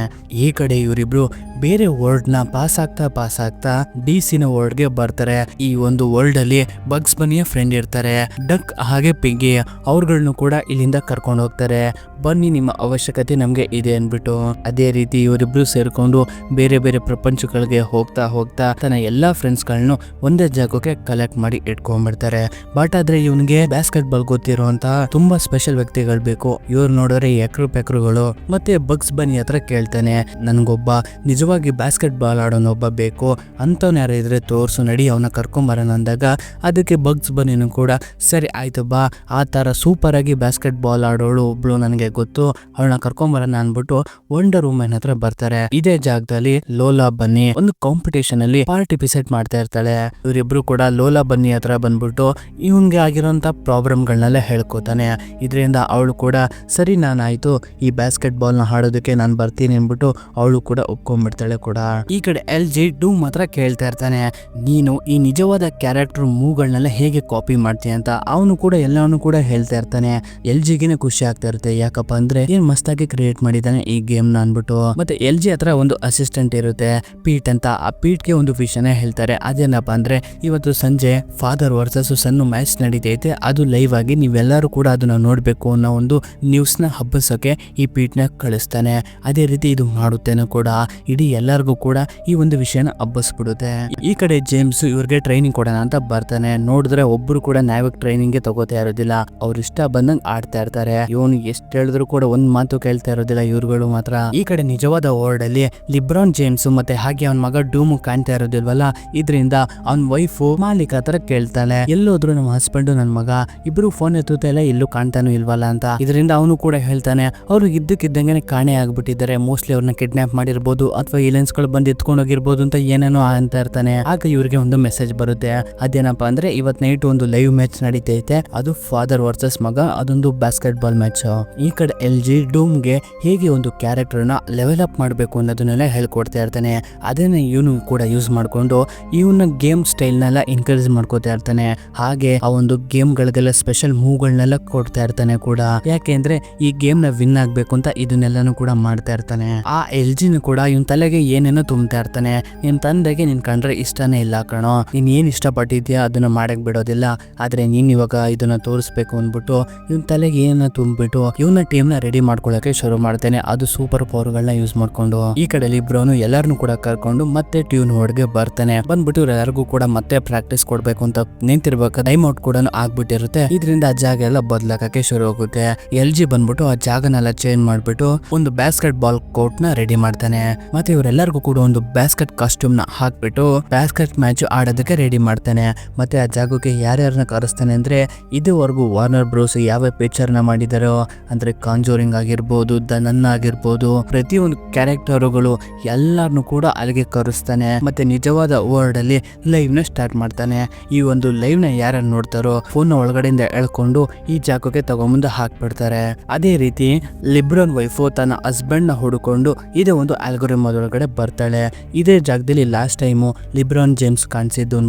ಈ ಕಡೆ ಇವರಿಬ್ರು ಬೇರೆ ವರ್ಲ್ಡ್ ನ ಪಾಸ್ ಆಗ್ತಾ DC ನ ವರ್ಲ್ಡ್ ಗೆ ಬರ್ತಾರೆ. ಈ ಒಂದು ವರ್ಲ್ಡ್ ಅಲ್ಲಿ ಬಗ್ಸ್ ಬನ್ನಿಯ ಫ್ರೆಂಡ್ ಇರ್ತಾರೆ, ಡಕ್ ಹಾಗೆ ಪಿಗ್ಗಿ. ಅವ್ರಗಳನ್ನು ಕೂಡ ಇಲ್ಲಿಂದ ಕರ್ಕೊಂಡು ಹೋಗ್ತಾರೆ. ಬನ್ನಿ ನಿಮ್ಮ ಅವಶ್ಯಕತೆ ನಮ್ಗೆ ಇದೆ ಅನ್ಬಿಟ್ಟು. ಅದೇ ರೀತಿ ಇವರಿಬ್ರು ಸೇರ್ಕೊಂಡು ಬೇರೆ ಬೇರೆ ಪ್ರಪಂಚಗಳಿಗೆ ಹೋಗ್ತಾ ತನ್ನ ಎಲ್ಲಾ ಫ್ರೆಂಡ್ಸ್ ಗಳನ್ನ ಒಂದೇ ಜಾಗಕ್ಕೆ ಕಲೆಕ್ಟ್ ಮಾಡಿ ಇಟ್ಕೊಂಡ್ಬಿಡ್ತಾರೆ. ಬಟ್ ಆದ್ರೆ ಇವನಿಗೆ ಬ್ಯಾಸ್ಕೆಟ್ ಬಾಲ್ ಗೊತ್ತಿರುವಂತ ತುಂಬಾ ಸ್ಪೆಷಲ್ ವ್ಯಕ್ತಿಗಳು ಬೇಕು. ಇವ್ರು ನೋಡಿದ್ರೆ ಎಕ್ರುಗಳು. ಮತ್ತೆ ಬಗ್ಸ್ ಬನ್ನಿ ಹತ್ರ ಕೇಳ್ತಾನೆ, ನನ್ಗೊಬ್ಬ ನಿಜವಾಗಿ ಬ್ಯಾಸ್ಕೆಟ್ ಬ್ಯಾಸ್ಕೆಟ್ ಬಾಲ್ ಆಡೋನೊಬ್ಬ ಬೇಕು, ಅಂಥವ್ನು ಯಾರು ಇದ್ರೆ ತೋರಿಸು, ನಡಿ ಅವನ್ನ ಕರ್ಕೊಂಬರೋಣ ಅಂದಾಗ ಅದಕ್ಕೆ ಬಗ್ಸ್ ಬನ್ನಿನೂ ಕೂಡ ಸರಿ ಆಯ್ತು ಬಾ, ಆ ಥರ ಸೂಪರಾಗಿ ಬ್ಯಾಸ್ಕೆಟ್ ಬಾಲ್ ಆಡೋಳು ಒಬ್ಳು ನನಗೆ ಗೊತ್ತು, ಅವಳನ್ನ ಕರ್ಕೊಂಬರೋಣ ಅಂದ್ಬಿಟ್ಟು ವಂಡರ್ ವುಮನ್ ಹತ್ರ ಬರ್ತಾರೆ. ಇದೇ ಜಾಗದಲ್ಲಿ ಲೋಲಾ ಬನ್ನಿ ಒಂದು ಕಾಂಪಿಟೇಷನ್ ಅಲ್ಲಿ ಪಾರ್ಟಿಸಿಪೇಟ್ ಮಾಡ್ತಾ ಇರ್ತಾಳೆ. ಇವರಿಬ್ರು ಕೂಡ ಲೋಲಾ ಬನ್ನಿ ಹತ್ರ ಬಂದ್ಬಿಟ್ಟು ಇವನ್ಗೆ ಆಗಿರೋಂಥ ಪ್ರಾಬ್ಲಮ್ಗಳನ್ನೆಲ್ಲ ಹೇಳ್ಕೊತಾನೆ. ಇದರಿಂದ ಅವಳು ಕೂಡ ಸರಿ ನಾನಾಯ್ತು ಈ ಬ್ಯಾಸ್ಕೆಟ್ ಬಾಲ್ ನ ಆಡೋದಕ್ಕೆ ನಾನು ಬರ್ತೀನಿ ಅಂದ್ಬಿಟ್ಟು ಅವಳು ಕೂಡ ಒಪ್ಕೊಂಡ್ಬಿಡ್ತಾಳೆ ಕೂಡ. ಈ ಕಡೆ LG ಡೂಮ್ ಮಾತ್ರ ಕೇಳ್ತಾ ಇರ್ತಾನೆ, ನೀನು ಈ ನಿಜವಾದ ಕ್ಯಾರೆಕ್ಟರ್ ಮೂವ್ಗಳನ್ನೆಲ್ಲ ಹೇಗೆ ಕಾಪಿ ಮಾಡ್ತೀಯ ಅಂತ. ಅವನು ಕೂಡ ಎಲ್ಲವನ್ನೂ ಕೂಡ ಹೇಳ್ತಾ ಇರ್ತಾನೆ. LGಗೆ ಖುಷಿ ಆಗ್ತಾ ಇರುತ್ತೆ, ಯಾಕಪ್ಪ ಅಂದ್ರೆ ಏನ್ ಮಸ್ತಾಗಿ ಕ್ರಿಯೇಟ್ ಮಾಡಿದ್ದಾನೆ ಈ ಗೇಮ್ ನ ಅನ್ಬಿಟ್ಟು. ಮತ್ತೆ LG ಹತ್ರ ಒಂದು ಅಸಿಸ್ಟೆಂಟ್ ಇರುತ್ತೆ ಪೀಟ್ ಅಂತ. ಆ ಪೀಟ್ಗೆ ಒಂದು ವಿಷಯನೇ ಹೇಳ್ತಾರೆ, ಅದೇನಪ್ಪ ಅಂದ್ರೆ ಇವತ್ತು ಸಂಜೆ ಫಾದರ್ ವರ್ಸಸ್ ಸನ್ ಮ್ಯಾಚ್ ನಡೀತೈತೆ, ಅದು ಲೈವ್ ಆಗಿ ನೀವೆಲ್ಲರೂ ಕೂಡ ಅದನ್ನ ನೋಡ್ಬೇಕು ಅನ್ನೋ ಒಂದು ನ್ಯೂಸ್ ನ ಹಬ್ಬಿಸೋಕೆ ಈ ಪೀಟ್ ನ ಕಳಿಸ್ತಾನೆ. ಅದೇ ರೀತಿ ಇದು ಮಾಡುತ್ತೇನೆ ಕೂಡ, ಇಡೀ ಎಲ್ಲರಿಗೂ ಕೂಡ ಈ ಒಂದು ವಿಷಯನ ಹಬ್ಬಿಸ್ಬಿಡುತ್ತೆ. ಈ ಕಡೆ ಜೇಮ್ಸ್ ಇವ್ರಿಗೆ ಟ್ರೈನಿಂಗ್ ಕೊಡೋಣ ಅಂತ ಬರ್ತಾನೆ. ನೋಡಿದ್ರೆ ಒಬ್ರು ಕೂಡ ನಾವಿಕ್ ಟ್ರೈನಿಂಗ್ ಗೆ ತಗೋತಾ ಇರೋದಿಲ್ಲ, ಅವ್ರ ಇಷ್ಟ ಬಂದಂಗ್ ಆಡ್ತಾ ಇರ್ತಾರೆ. ಇವನು ಎಷ್ಟು ಹೇಳಿದ್ರು ಕೂಡ ಒಂದ್ ಮಾತು ಕೇಳ್ತಾ ಇರೋದಿಲ್ಲ ಇವ್ರುಗಳು ಮಾತ್ರ. ಈ ಕಡೆ ನಿಜವಾದ ವರ್ಲ್ಡ್ ಅಲ್ಲಿ ಲಿಬ್ರಾನ್ ಜೇಮ್ಸ್ ಮತ್ತೆ ಹಾಗೆ ಅವನ ಮಗ ಡೂಮ್ ಕಾಣ್ತಾ ಇರೋದಿಲ್ವಲ್ಲ, ಇದರಿಂದ ಅವನ ವೈಫು ಮಾಲಿಕ ಹತ್ರ ಕೇಳ್ತಾಳೆ, ಎಲ್ಲೋದ್ರು ನಮ್ಮ ಹಸ್ಬೆಂಡ್ ನನ್ ಮಗ ಇಬ್ರು ಫೋನ್ ಎತ್ತುತ್ತಾ ಇಲ್ಲ, ಎಲ್ಲೂ ಕಾಣ್ತಾನು ಇಲ್ವಲ್ಲ ಅಂತ. ಇದರಿಂದ ಅವನು ಕೂಡ ಹೇಳ್ತಾನೆ ಅವ್ರು ಇದ್ದಕ್ಕಿದ್ದಂಗೆ ಕಾಣೆ ಆಗ್ಬಿಟ್ಟಿದ್ದಾರೆ, ಮೋಸ್ಟ್ಲಿ ಅವ್ರನ್ನ ಕಿಡ್ನಾಪ್ ಮಾಡಿರ್ಬೋದು ಅಥವಾ ಏಲಿಯನ್ಸ್ ಗಳು ಬಂದು ಎತ್ಕೊಂಡು ಹೋಗಿರ್ಬೋದು ಅಂತ ಏನೇನೋ ಅಂತ ಇರ್ತಾನೆ. ಆಗ ಇವ್ರಿಗೆ ಒಂದು ಮೆಸೇಜ್ ಬರುತ್ತೆ, ಅದೇನಪ್ಪಾ ಅಂದ್ರೆ ಇವತ್ ನೈಟ್ ಒಂದು ಲೈವ್ ಮ್ಯಾಚ್ ನಡೀತೈತೆ, ಅದು ಫಾದರ್ ವರ್ಸಸ್ ಮಗ, ಅದೊಂದು ಬ್ಯಾಸ್ಕೆಟ್ ಬಾಲ್ ಮ್ಯಾಚ್. ಈ ಕಡೆ LG ಡೂಮ್ಗೆ ಹೇಗೆ ಒಂದು ಕ್ಯಾರೆಕ್ಟರ್ ನ ಲೆವೆಲ್ ಅಪ್ ಮಾಡಬೇಕು ಅನ್ನೋದನ್ನೆಲ್ಲ ಹೇಳ್ಕೊಡ್ತಾ ಇರ್ತಾನೆ. ಅದನ್ನ ಇವನು ಕೂಡ ಯೂಸ್ ಮಾಡ್ಕೊಂಡು ಇವನ ಗೇಮ್ ಸ್ಟೈಲ್ ನೆಲ್ಲ ಎನ್ಕರೇಜ್ ಮಾಡ್ಕೋತಾ ಇರ್ತಾನೆ. ಹಾಗೆ ಆ ಒಂದು ಗೇಮ್ ಗಳಿಗೆಲ್ಲ ಸ್ಪೆಷಲ್ ಮೂವ್ ಗಳನ್ನೆಲ್ಲ ಕೊಡ್ತಾ ಇರ್ತಾನೆ ಕೂಡ. ಯಾಕೆಂದ್ರೆ ಈ ಗೇಮ್ ನ ವಿನ್ ಆಗ್ಬೇಕು ಅಂತ ಇದನ್ನೆಲ್ಲಾನು ಕೂಡ ಮಾಡ್ತಾ ಇರ್ತಾನೆ. ಆ LGನು ಕೂಡ ಇವನ್ ತಲೆಗೆ ಏನೇನೋ ತುಂಬ್ತಾ ಇರ್ತಾನೆ, ನಿನ್ ತಂದೆಗೆ ನಿನ್ ಕಂಡ್ರೆ ಇಷ್ಟನೇ ಇಲ್ಲ ಕಣೋ, ನೀನ್ ಏನ್ ಇಷ್ಟಪಟ್ಟಿದ್ಯಾ ಅದನ್ನ ಮಾಡಕ್ ಬಿಡೋದಿಲ್ಲ, ಆದ್ರೆ ನೀನ್ ಇವಾಗ ಇದನ್ನ ತೋರಿಸ್ಬೇಕು ಅಂದ್ಬಿಟ್ಟು ಇವನ್ ತಲೆಗೆ ಏನನ್ನ ತುಂಬಿಟ್ಟು ಇವನ ಟೀಮ್ ನ ರೆಡಿ ಮಾಡ್ಕೊಳಕ್ಕೆ ಶುರು ಮಾಡ್ತಾನೆ, ಅದು ಸೂಪರ್ ಪವರ್ ಗಳನ್ನ ಯೂಸ್ ಮಾಡ್ಕೊಂಡು. ಈ ಕಡೆ ಲಿಬ್ರೋನು ಎಲ್ಲಾರನು ಕೂಡ ಕರ್ಕೊಂಡು ಮತ್ತೆ ಟ್ಯೂನ್ ಹೊಡ್ಗೆ ಬರ್ತಾನೆ. ಬಂದ್ಬಿಟ್ಟು ಎಲ್ಲರಿಗೂ ಕೂಡ ಮತ್ತೆ ಪ್ರಾಕ್ಟೀಸ್ ಕೊಡ್ಬೇಕು ಅಂತ ನಿಂತಿರ್ಬೇಕು, ಟೈಮ್ ಔಟ್ ಕೂಡ ಆಗ್ಬಿಟ್ಟಿರುತ್ತೆ. ಇದರಿಂದ ಆ ಜಾಗ ಎಲ್ಲ ಬದಲಾಗಕ್ಕೆ ಶುರು ಹೋಗುತ್ತೆ. LG ಬಂದ್ಬಿಟ್ಟು ಆ ಜಾಗನೆಲ್ಲ ಚೇಂಜ್ ಮಾಡ್ಬಿಟ್ಟು ಒಂದು ಬ್ಯಾಸ್ಕೆಟ್ ಬಾಲ್ ಕೋರ್ಟ್ ನ ರೆಡಿ ಮಾಡ್ತಾನೆ. ಮತ್ತೆ ಇವರೆಲ್ಲರಿಗೂ ಕೂಡ ಒಂದು ಬ್ಯಾಸ್ಕೆಟ್ ಕಾಸ್ಟ್ಯೂಮ್ ನ ಹಾಕ್ಬಿಟ್ಟು ಬ್ಯಾಸ್ಕೆಟ್ ಮ್ಯಾಚ್ ಆಡೋದಕ್ಕೆ ರೆಡಿ ಮಾಡ್ತಾನೆ. ಮತ್ತೆ ಆ ಜಾಗಕ್ಕೆ ಯಾರ್ಯಾರನ್ನ ಕರೆಸ್ತಾನೆ ಅಂದ್ರೆ ಇದುವರೆಗೂ ವಾರ್ನರ್ ಬ್ರೋಸ್ ಯಾವ ಪಿಕ್ಚರ್ ನ ಮಾಡಿದಾರೋ ಅಂದ್ರೆ ಕಾಂಜೋರಿಂಗ್ ಆಗಿರ್ಬೋದು, ದ ನನ್ ಆಗಿರ್ಬೋದು, ಪ್ರತಿಯೊಂದು ಕ್ಯಾರೆಕ್ಟರ್ಗಳು ಎಲ್ಲಾರನ್ನು ಕೂಡ ಅಲ್ಲಿಗೆ ಕರೆಸ್ತಾನೆ. ಮತ್ತೆ ನಿಜವಾದ ವರ್ಲ್ಡ್ ಅಲ್ಲಿ ಲೈವ್ ನ ಸ್ಟಾರ್ಟ್ ಮಾಡ್ತಾನೆ. ಈ ಒಂದು ಲೈವ್ ನ ಯಾರು ನೋಡ್ತಾರೋ ಫೋನ್ ಒಳಗಡೆಯಿಂದ ಎಳ್ಕೊಂಡು ಈ ಜಾಗಕ್ಕೆ ತಗೊಂಬಂದು ಹಾಕ್ಬಿಡ್ತಾರೆ. ಅದೇ ರೀತಿ ಲಿಬ್ರಾನ್ ವೈಫು ತನ್ನ ಹಸ್ಬೆಂಡ್ ನ ಹುಡುಕೊಂಡು ಇದೇ ಒಂದು ಆಲ್ಗೋರಿಥಮ್ ಒಳಗಡೆ ಬರ್ತಾಳೆ. ಇದೇ ಜಾಗದಲ್ಲಿ ಲಾಸ್ಟ್ ಟೈಮು ಲಿಬ್ರಾನ್ ಜೇಮ್ಸ್ ಕಾಣಿಸಿದ್ದು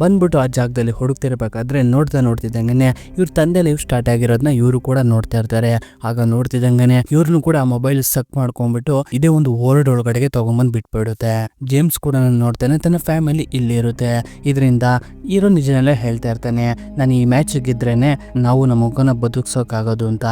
ಬಂದ್ಬಿಟ್ಟು ಆ ಜಾಗದಲ್ಲಿ ಹುಡುಕ್ತಿರ್ಬೇಕಾದ್ರೆ ನೋಡ್ತಿದ್ದಂಗೆ ಇವ್ರ ತಂದೆ ಲೈವ್ ಸ್ಟಾರ್ಟ್ ಆಗಿರೋದನ್ನ ಇವರು ಕೂಡ ನೋಡ್ತಾ ಇರ್ತಾರೆ. ಆಗ ನೋಡ್ತಿದ್ದಂಗೆ ಇವ್ರನ್ನು ಕೂಡ ಮೊಬೈಲ್ ಸಕ್ ಮಾಡ್ಕೊಂಡ್ಬಿಟ್ಟು ಇದೇ ಒಂದು ವರ್ಲ್ಡ್ ಒಳಗಡೆಗೆ ತಗೊಂಬಂದ್ ಬಿಟ್ಬಿಡುತ್ತೆ. ಜೇಮ್ಸ್ ಕೂಡ ನೋಡ್ತಾನೆ, ತನ್ನ ಫ್ಯಾಮಿಲಿ ಇಲ್ಲಿ ಇರುತ್ತೆ. ಇದರಿಂದ ಇರೋ ನಿಜನೆಲ್ಲ ಹೇಳ್ತಾ ಇರ್ತಾನೆ, ನಾನು ಈ ಮ್ಯಾಚ್ ಗೆದ್ರೇನೆ ನಾವು ನಮ್ಮ ಮಗನ ಬದುಕ್ಸೋಕಾಗೋದು ಅಂತ.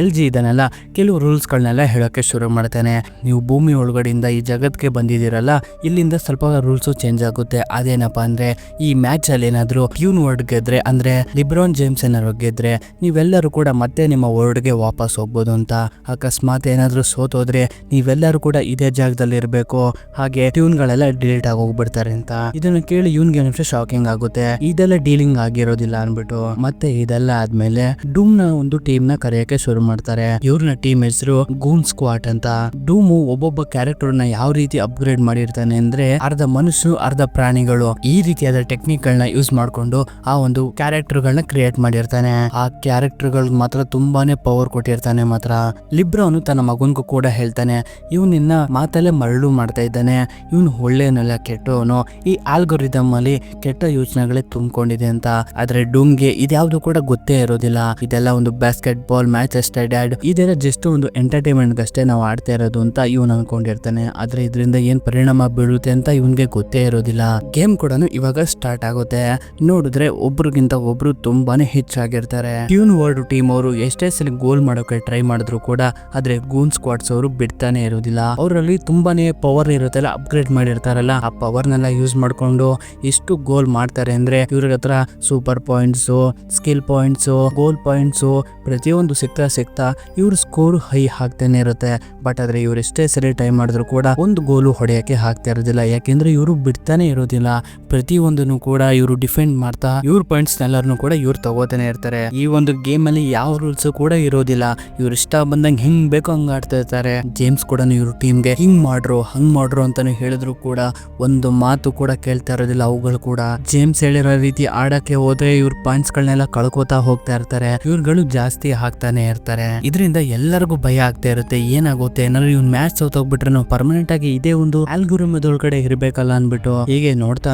LG ಇದನ್ನೆಲ್ಲ ಕೆಲವು ರೂಲ್ಸ್ ಗಳನ್ನೆಲ್ಲ ಹೇಳೋಕೆ ಶುರು ಮಾಡ್ತಾನೆ. ನೀವು ಭೂಮಿ ಒಳಗಡೆಯಿಂದ ಈ ಜಗತ್ಗೆ ಬಂದಿದ್ದೀರಲ್ಲ, ಇಲ್ಲಿಂದ ಸ್ವಲ್ಪ ರೂಲ್ಸ್ ಚೇಂಜ್ ಆಗುತ್ತೆ. ಅದೇನಪ್ಪ ಅಂದ್ರೆ ಈ ಮ್ಯಾಚ್ ಅಲ್ಲಿ ಏನಾದ್ರು ಟ್ಯೂನ್ ವರ್ಡ್ ಗೆದ್ರೆ ಅಂದ್ರೆ ಲಿಬ್ರಾನ್ ಜೇಮ್ಸ್ ಏನಾದ್ರು ಗೆದ್ರೆ ನೀವೆಲ್ಲರೂ ಕೂಡ ಮತ್ತೆ ನಿಮ್ಮ ವರ್ಡ್ಗೆ ವಾಪಸ್ ಹೋಗ್ಬೋದು ಅಂತ. ಅಕಸ್ಮಾತ್ ಏನಾದ್ರು ಸೋತೋದ್ರೆ ನೀವೆಲ್ಲರೂ ಕೂಡ ಇದೇ ಜಾಗದಲ್ಲಿ ಇರ್ಬೇಕು, ಹಾಗೆ ಟ್ಯೂನ್ ಗಳೆಲ್ಲ ಡಿಲೀಟ್ ಆಗಿ ಹೋಗ್ಬಿಡ್ತಾರೆ ಅಂತ. ಇದನ್ನು ಕೇಳಿ ಇವನ್ಗೆ ಶಾಕಿಂಗ್ ಆಗುತ್ತೆ, ಇದೆಲ್ಲ ಡೀಲಿಂಗ್ ಆಗಿರೋದಿಲ್ಲ ಅನ್ಬಿಟ್ಟು. ಮತ್ತೆ ಇದೆಲ್ಲ ಆದ್ಮೇಲೆ ಡೂಮ್ ನ ಒಂದು ಟೀಮ್ ನ ಕರೆಯಕ್ಕೆ ಶುರು ಮಾಡ್ತಾರೆ. ಇವ್ರನ್ನ ಟೀಮ್ ಹೆಸರು ಗೂನ್ ಸ್ಕ್ವಾಟ್ ಅಂತ. ಡೂಮು ಒಬ್ಬೊಬ್ಬ ಕ್ಯಾರೆಕ್ಟರ್ ನ ಯಾವ ರೀತಿ ಅಪ್ಗ್ರೇಡ್ ಮಾಡಿರ್ತಾನೆ ಅಂದ್ರೆ ಅರ್ಧ ಮನುಷ್ಯರು ಅರ್ಧ ಪ್ರಾಣಿಗಳು, ಈ ರೀತಿಯಾದ ಟೆಕ್ನಿಕ್ ಗಳನ್ನ ಯೂಸ್ ಮಾಡ್ಕೊಂಡು ಆ ಒಂದು ಕ್ಯಾರೆಕ್ಟರ್ ಗಳನ್ನ ಕ್ರಿಯೇಟ್ ಮಾಡಿರ್ತಾನೆ. ಆ ಕ್ಯಾರೆಕ್ಟರ್ ಗಳು ಮಾತ್ರ ತುಂಬಾನೇ ಪವರ್ ಕೊಟ್ಟಿರ್ತಾನೆ. ಮಾತ್ರ ಲಿಬ್ರಾನು ತನ್ನ ಮಗನ್ಗೂ ಕೂಡ ಹೇಳ್ತಾನೆ, ಇವನಿನ್ನ ಮಾತಲ್ಲೇ ಮರಳು ಮಾಡ್ತಾ ಇದ್ದಾನೆ, ಇವನು ಒಳ್ಳೆಯವನಲ್ಲ ಕೆಟ್ಟವನು, ಈ ಆಲ್ಗೋರಿಥಮ್ ಅಲ್ಲಿ ಕೆಟ್ಟ ಯೋಚನೆಗಳೇ ತುಂಬಿಕೊಂಡಿದೆ ಅಂತ. ಆದ್ರೆ ಡೂಮ್ಗೆ ಇದ್ಯಾವುದು ಕೂಡ ಗೊತ್ತೇ ಇರೋದಿಲ್ಲ, ಇದೆಲ್ಲ ಒಂದು ಬ್ಯಾಸ್ಕೆಟ್ ಬಾಲ್ ಮ್ಯಾಚ್ ಅಷ್ಟೇ ಡ್ಯಾಡ್, ಇದೆಲ್ಲ ಜಸ್ಟ್ ಒಂದು ಎಂಟರ್ಟೈನ್ಮೆಂಟ್ ಅಷ್ಟೇ ನಾವು ಆಡ್ತಾ ಇರೋದು ಅಂತ ಇವನ್ ಅನ್ಕೊಂಡಿರ್ತಾನೆ. ಆದ್ರೆ ಇದರಿಂದ ಏನ್ ಪರಿಣಾಮ ಬೀಳುತ್ತೆ ಅಂತ ಇವನ್ಗೆ ಗೊತ್ತೇ ಇರೋದಿಲ್ಲ. ಗೇಮ್ ಕೂಡ ಇವಾಗ ಸ್ಟಾರ್ಟ್ ಆಗುತ್ತೆ. ನೋಡಿದ್ರೆ ಒಬ್ರಿಗಿಂತ ಒಬ್ರು ತುಂಬಾನೇ ಹೆಚ್ಚಾಗಿರ್ತಾರೆ. ಟ್ಯೂನ್ ವರ್ಲ್ಡ್ ಟೀಮ್ ಅವರು ಎಷ್ಟೇ ಸಲ ಗೋಲ್ ಮಾಡೋಕೆ ಟ್ರೈ ಮಾಡಿದ್ರು ಕೂಡ ಆದ್ರೆ ಗೂನ್ ಸ್ಕ್ವಾಡ್ಸ್ ಅವರು ಬಿಡ್ತಾನೆ ಇರೋದಿಲ್ಲ. ಅವರಲ್ಲಿ ತುಂಬಾನೇ ಪವರ್ ಇರುತ್ತಲ್ಲ, ಅಪ್ಗ್ರೇಡ್ ಮಾಡಿರ್ತಾರಲ್ಲ, ಆ ಪವರ್ ನೆಲ್ಲ ಯೂಸ್ ಮಾಡ್ಕೊಂಡು ಎಷ್ಟು ಗೋಲ್ ಮಾಡ್ತಾರೆ ಅಂದ್ರೆ ಇವ್ರ ಹತ್ರ ಸೂಪರ್ ಪಾಯಿಂಟ್ಸ್, ಸ್ಕಿಲ್ ಪಾಯಿಂಟ್ಸ್, ಗೋಲ್ ಪಾಯಿಂಟ್ಸ್ ಪ್ರತಿಯೊಂದು ಸಿಗ್ತಾ ಇವ್ರ ಸ್ಕೋರ್ ಹೈ ಆಗ್ತಾನೆ ಇರುತ್ತೆ. ಬಟ್ ಆದ್ರೆ ಇವ್ರು ಎಷ್ಟೇ ಸರಿ ಟೈಮ್ ಮಾಡಿದ್ರು ಕೂಡ ಒಂದು ಗೋಲ್ ಗೋಲು ಹೊಡೆಯಕ್ಕೆ ಹಾಕ್ತಾ ಇರೋದಿಲ್ಲ. ಯಾಕೆಂದ್ರೆ ಇವರು ಬಿಡ್ತಾನೆ ಇರೋದಿಲ್ಲ. ಪ್ರತಿಯೊಂದನ್ನು ಕೂಡ ಇವರು ಡಿಫೆಂಡ್ ಮಾಡ್ತಾ ಇವ್ರ ಪಾಯಿಂಟ್ಸ್ ಎಲ್ಲರನ್ನು ಕೂಡ ಇವ್ರು ತಗೋತಾನೆ ಇರ್ತಾರೆ. ಈ ಒಂದು ಗೇಮ್ ಅಲ್ಲಿ ಯಾವ ರೂಲ್ಸ್ ಕೂಡ ಇರೋದಿಲ್ಲ. ಇವ್ರು ಇಷ್ಟ ಬಂದಂಗೆ ಹೆಂಗ್ ಬೇಕೋ ಹಂಗ ಆಡ್ತಾ ಇರ್ತಾರೆ. ಜೇಮ್ಸ್ ಕೂಡ ಇವ್ರ ಟೀಮ್ಗೆ ಹಿಂಗ್ ಮಾಡ್ರು ಹಂಗ್ ಮಾಡ್ರು ಅಂತಾನೆ ಹೇಳಿದ್ರು ಕೂಡ ಒಂದು ಮಾತು ಕೂಡ ಕೇಳ್ತಾ ಇರೋದಿಲ್ಲ. ಅವುಗಳು ಕೂಡ ಜೇಮ್ಸ್ ಹೇಳಿರೋ ರೀತಿ ಆಡಕ್ಕೆ ಹೋದ್ರೆ ಇವ್ರ ಪಾಯಿಂಟ್ಸ್ ಗಳನ್ನೆಲ್ಲ ಕಳ್ಕೊತಾ ಹೋಗ್ತಾ ಇರ್ತಾರೆ. ಇವ್ರುಗಳು ಜಾಸ್ತಿ ಹಾಕ್ತಾನೆ ಇರ್ತಾರೆ. ಇದರಿಂದ ಎಲ್ಲರಿಗೂ ಭಯ ಆಗ್ತಾ ಇರುತ್ತೆ. ಏನಾಗುತ್ತೆ ಏನಾದ್ರು ಇವ್ನ ಮ್ಯಾಚ್ ಸೋತೋಗ್ಬಿಟ್ರೆ ನಾವು ಪರ್ಮನೆಂಟ್ ಆಗಿ ಇದೇ ಒಂದು ಆಲ್ಗೋರಿಥಮ್ ಒಳಗಡೆ ಇರ್ಬೇಕಲ್ಲ ಅನ್ಬಿಟ್ಟು ಹೀಗೆ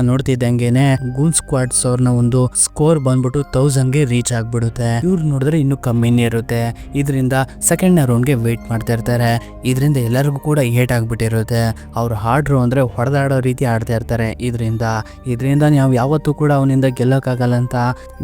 ನೋಡ್ತಿದ್ದಂಗೆನೆ ಗೂನ್ ಸ್ಕ್ವಾಡ್ಸ್ ಅವ್ರನ್ನ ಒಂದು ಸ್ಕೋರ್ ಬಂದ್ಬಿಟ್ಟು 1000 ಗೆ ರೀಚ್ ಆಗ್ಬಿಡುತ್ತೆ. ಇವ್ರು ನೋಡಿದ್ರೆ ಇನ್ನು ಕಮ್ಮಿನೇ ಇರುತ್ತೆ. ಇದರಿಂದ ಸೆಕೆಂಡ್ ರೌಂಡ್ ಗೆ ವೇಟ್ ಮಾಡ್ತಾ ಇರ್ತಾರೆ. ಇದರಿಂದ ಎಲ್ಲರಿಗೂ ಕೂಡ ಏಟ್ ಆಗ್ಬಿಟ್ಟಿರುತ್ತೆ. ಅವ್ರು ಹಾಡ್ರು ಅಂದ್ರೆ ಹೊಡೆದಾಡೋ ರೀತಿ ಆಡ್ತಾ ಇರ್ತಾರೆ. ಇದರಿಂದ ನಾವು ಯಾವತ್ತೂ ಕೂಡ ಅವನಿಂದ ಗೆಲ್ಲಕ್ಕಾಗಲ್ಲ ಅಂತ